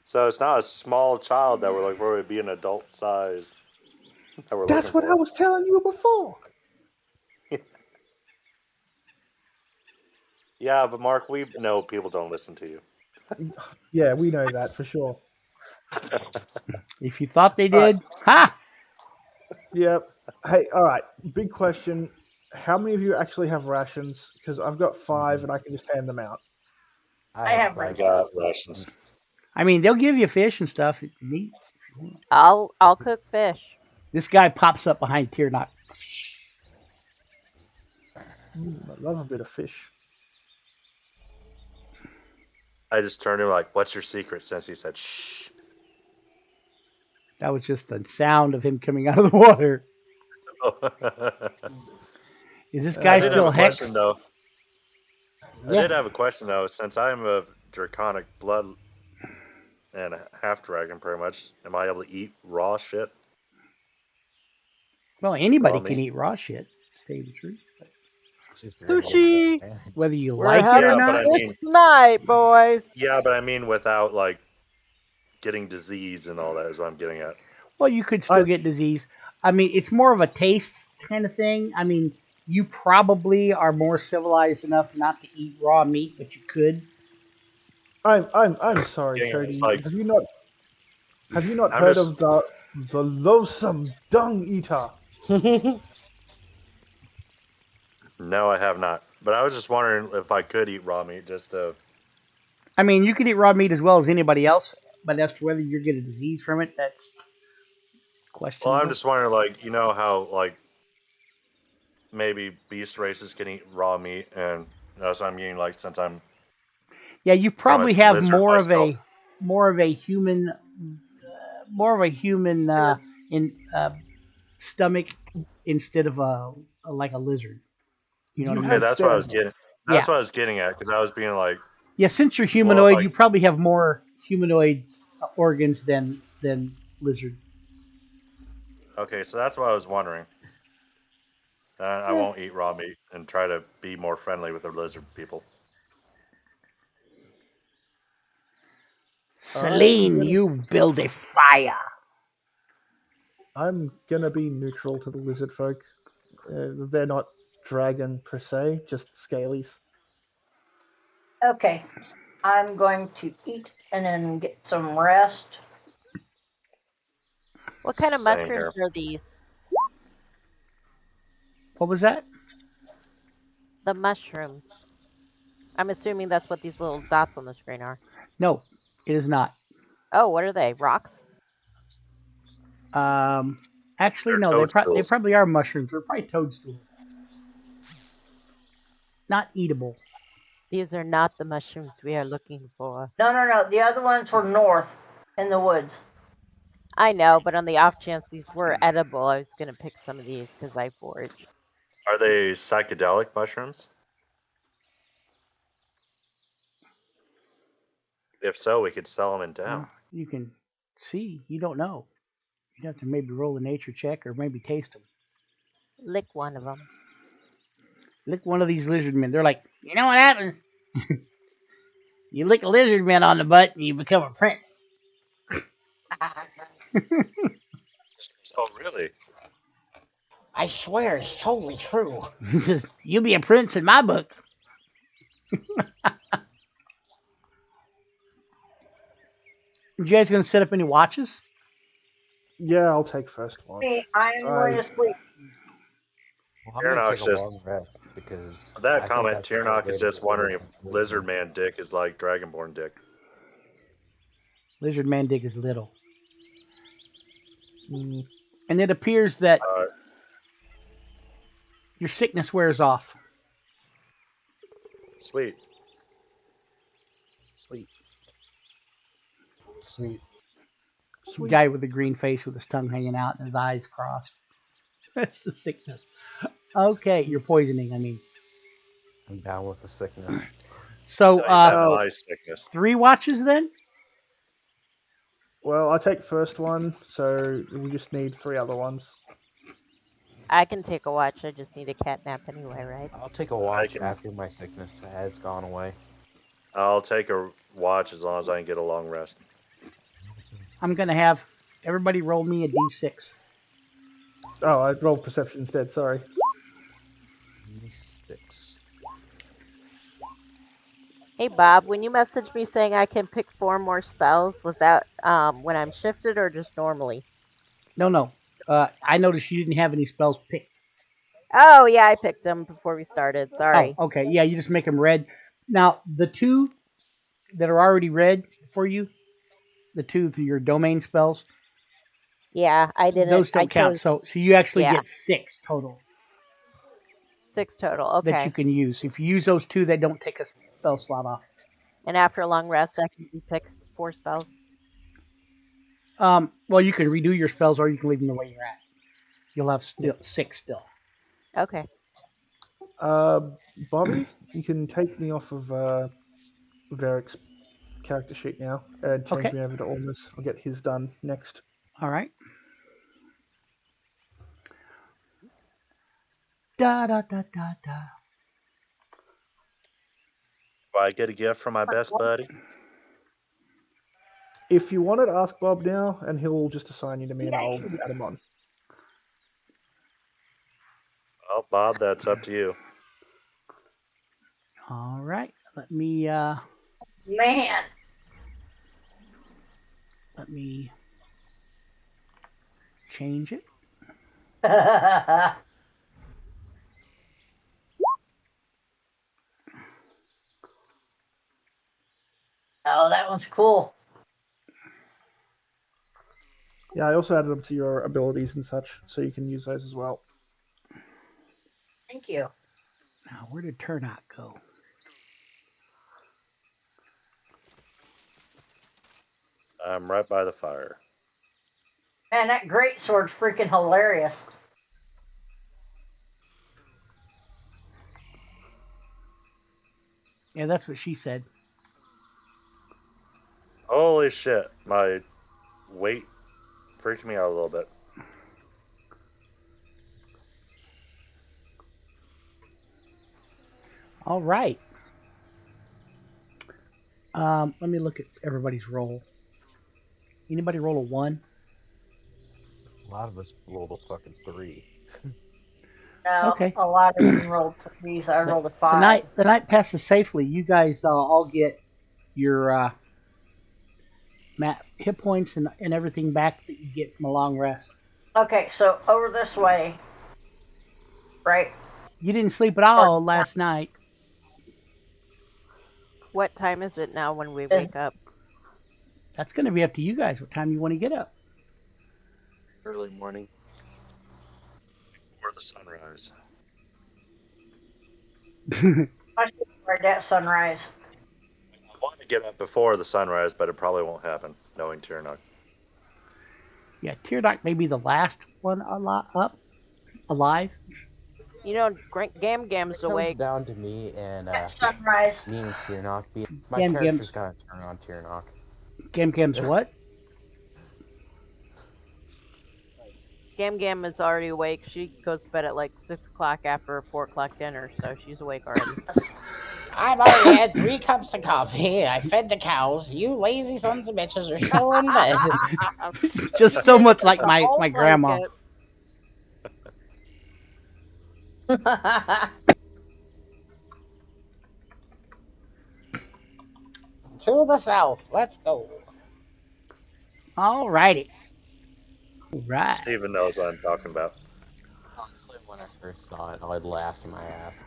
So it's not a small child that we're like, where would be an adult size that we're That's looking what I for. was telling you before. Yeah, but Mark, we know people don't listen to you. Yeah, we know that for sure. If you thought they All right. did, ha! Yep. Hey, all right. Big question. How many of you actually have rations? Because I've got 5 and I can just hand them out. I have I rations. got rations. I mean, they'll give you fish and stuff. Meat. If you want. I'll cook fish. This guy pops up behind Tiernock. I love a bit of fish. I just turned to him like, what's your secret? Since he said, shh. That was just the sound of him coming out of the water. Is this guy I did have still a question, hexed? though. I Yeah. did have a question, though. Since I'm of draconic blood and a half dragon, pretty much, am I able to eat raw shit? Well, anybody Raw can meat? eat raw shit, to tell you the truth. Sushi. Whether you We're like it or having Yeah, but not. I fish mean, tonight, boys. yeah, but I mean without like getting disease and all that is what I'm getting at. Well, you could still get disease. I mean, it's more of a taste kind of thing. I mean, you probably are more civilized enough not to eat raw meat, but you could. I'm sorry, Getting Cody. it's like Have you not I'm heard just of the loathsome dung eater? no, I have not. But I was just wondering if I could eat raw meat just to. I mean, you can eat raw meat as well as anybody else, but as to whether you get a disease from it, that's Well, questionable. I'm just wondering, like, you know how like maybe beast races can eat raw meat, and that's what I'm meaning. Like, since I'm Yeah, you pretty probably much have lizard myself. more of a human in stomach instead of like a lizard. You know what You I Okay, mean? have that's what I was stamina. getting. Yeah, That's what I was getting at because I was being like, yeah. Since you're well, if humanoid, I you probably have more humanoid organs than lizard. okay, so that's what I was wondering. I won't eat raw meat and try to be more friendly with the lizard people. Celine, you build a fire. I'm gonna be neutral to the lizard folk. They're not dragon per se, just scalies. Okay. I'm going to eat and then get some rest. What kind of Same mushrooms here. are these? What was that? The mushrooms. I'm assuming that's what these little dots on the screen are. No, it is not. Oh, what are they? Rocks? Actually, They're no. They toadstools. probably are mushrooms. They're probably toadstool. Not eatable. These are not the mushrooms we are looking for. No. The other ones were north in the woods. I know, but on the off chance these were edible, I was going to pick some of these because I foraged. Are they psychedelic mushrooms? If so, we could sell them in town. You can see. You don't know. You'd have to maybe roll a nature check or maybe taste them. Lick one of them. Lick one of these lizard men. They're like, you know what happens? You lick a lizard man on the butt and you become a prince. Oh, really? I swear it's totally true. You'll be a prince in my book. You guys gonna set up any watches? Yeah, I'll take first watch. I'm going to sleep. Well, I'm gonna take Tiernock's a just long rest because that I think comment. that's a good Tiernock way is to just get rid wondering of if the Lizard lizard. Man Dick is like Dragonborn Dick. Lizard man dick is little. Mm, And it appears that Uh, your sickness wears off. Sweet. Sweet. Sweet. sweet. Guy with the green face with his tongue hanging out and his eyes crossed. That's the sickness. Okay, you're poisoning, I mean. I'm down with the sickness. So That's my sickness. 3 watches then? Well, I take first one, so we just need 3 other ones. I can take a watch. I just need a cat nap anyway, right? I'll take a watch after my sickness has gone away. I'll take a watch as long as I can get a long rest. I'm going to have everybody roll me a d6. Oh, I rolled perception instead. Sorry. 6. Hey Bob, when you messaged me saying I can pick 4 more spells, was that when I'm shifted or just normally? No. I noticed you didn't have any spells picked. Oh yeah, I picked them before we started. Sorry. Oh, okay. Yeah, you just make them red. Now, the 2 that are already red for you, the 2 through your domain spells, Yeah, I didn't. those don't count. So you actually get 6 total 6 total. that Okay. you can use. If you use those 2, they don't take a spell slot off. And after a long rest, I can pick 4 spells. Well, you can redo your spells, or you can leave them the way you're at. You'll have 6 still. Okay. Bobby, you can take me off of Varric's character sheet now and change me over to Ormus. I'll get his done next. All right. Da da da da da. Do I get a gift from my best buddy? If you wanted, ask Bob now, and he'll just assign you to me, and I'll add him on. Well, Bob, that's up to you. All right. Let me Man. let me change it. Oh, that one's cool. Yeah, I also added them to your abilities and such, so you can use those as well. Thank you. Now, where did Turnock go? I'm right by the fire. Man, that great sword's freaking hilarious. Yeah, that's what she said. Holy shit, my weight freaked me out a little bit. All right. Let me look at everybody's roll. Anybody roll a 1? A lot of us rolled a fucking 3. No, Okay. a lot of them rolled 3s. I rolled a 5. The night passes safely. You guys all get your hit points and everything back that you get from a long rest. Okay, so over this way, right? You didn't sleep at all last night. What time is it now when we wake up? That's going to be up to you guys what time you want to get up. Early morning. Before the sunrise. I should right at sunrise. I want to get up before the sunrise, but it probably won't happen, knowing Tiernock. Yeah, Tiernock may be the last one alive. You know, Gam Gam's It awake. comes down to me and Sunrise. me and Tiernock. My Gam character's gonna turn on Tiernock. Gam Gam's what? Gam Gam is already awake. She goes to bed at like 6 o'clock after a 4 o'clock dinner, so she's awake already. I've already had 3 cups of coffee. I fed the cows. You lazy sons of bitches are still in bed. Just so much like my Oh grandma. To the south. Let's go. All righty. All right. Steven knows what I'm talking about. Honestly, when I first saw it, I laughed my ass.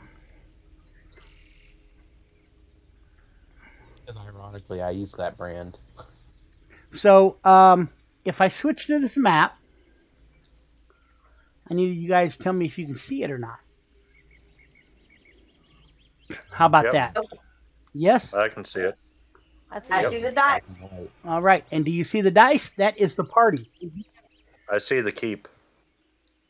Because ironically, I use that brand. So, if I switch to this map, I need you guys to tell me if you can see it or not. How about that? Yes? I can see it. I see the dice. All right. And do you see the dice? That is the party. I see the keep.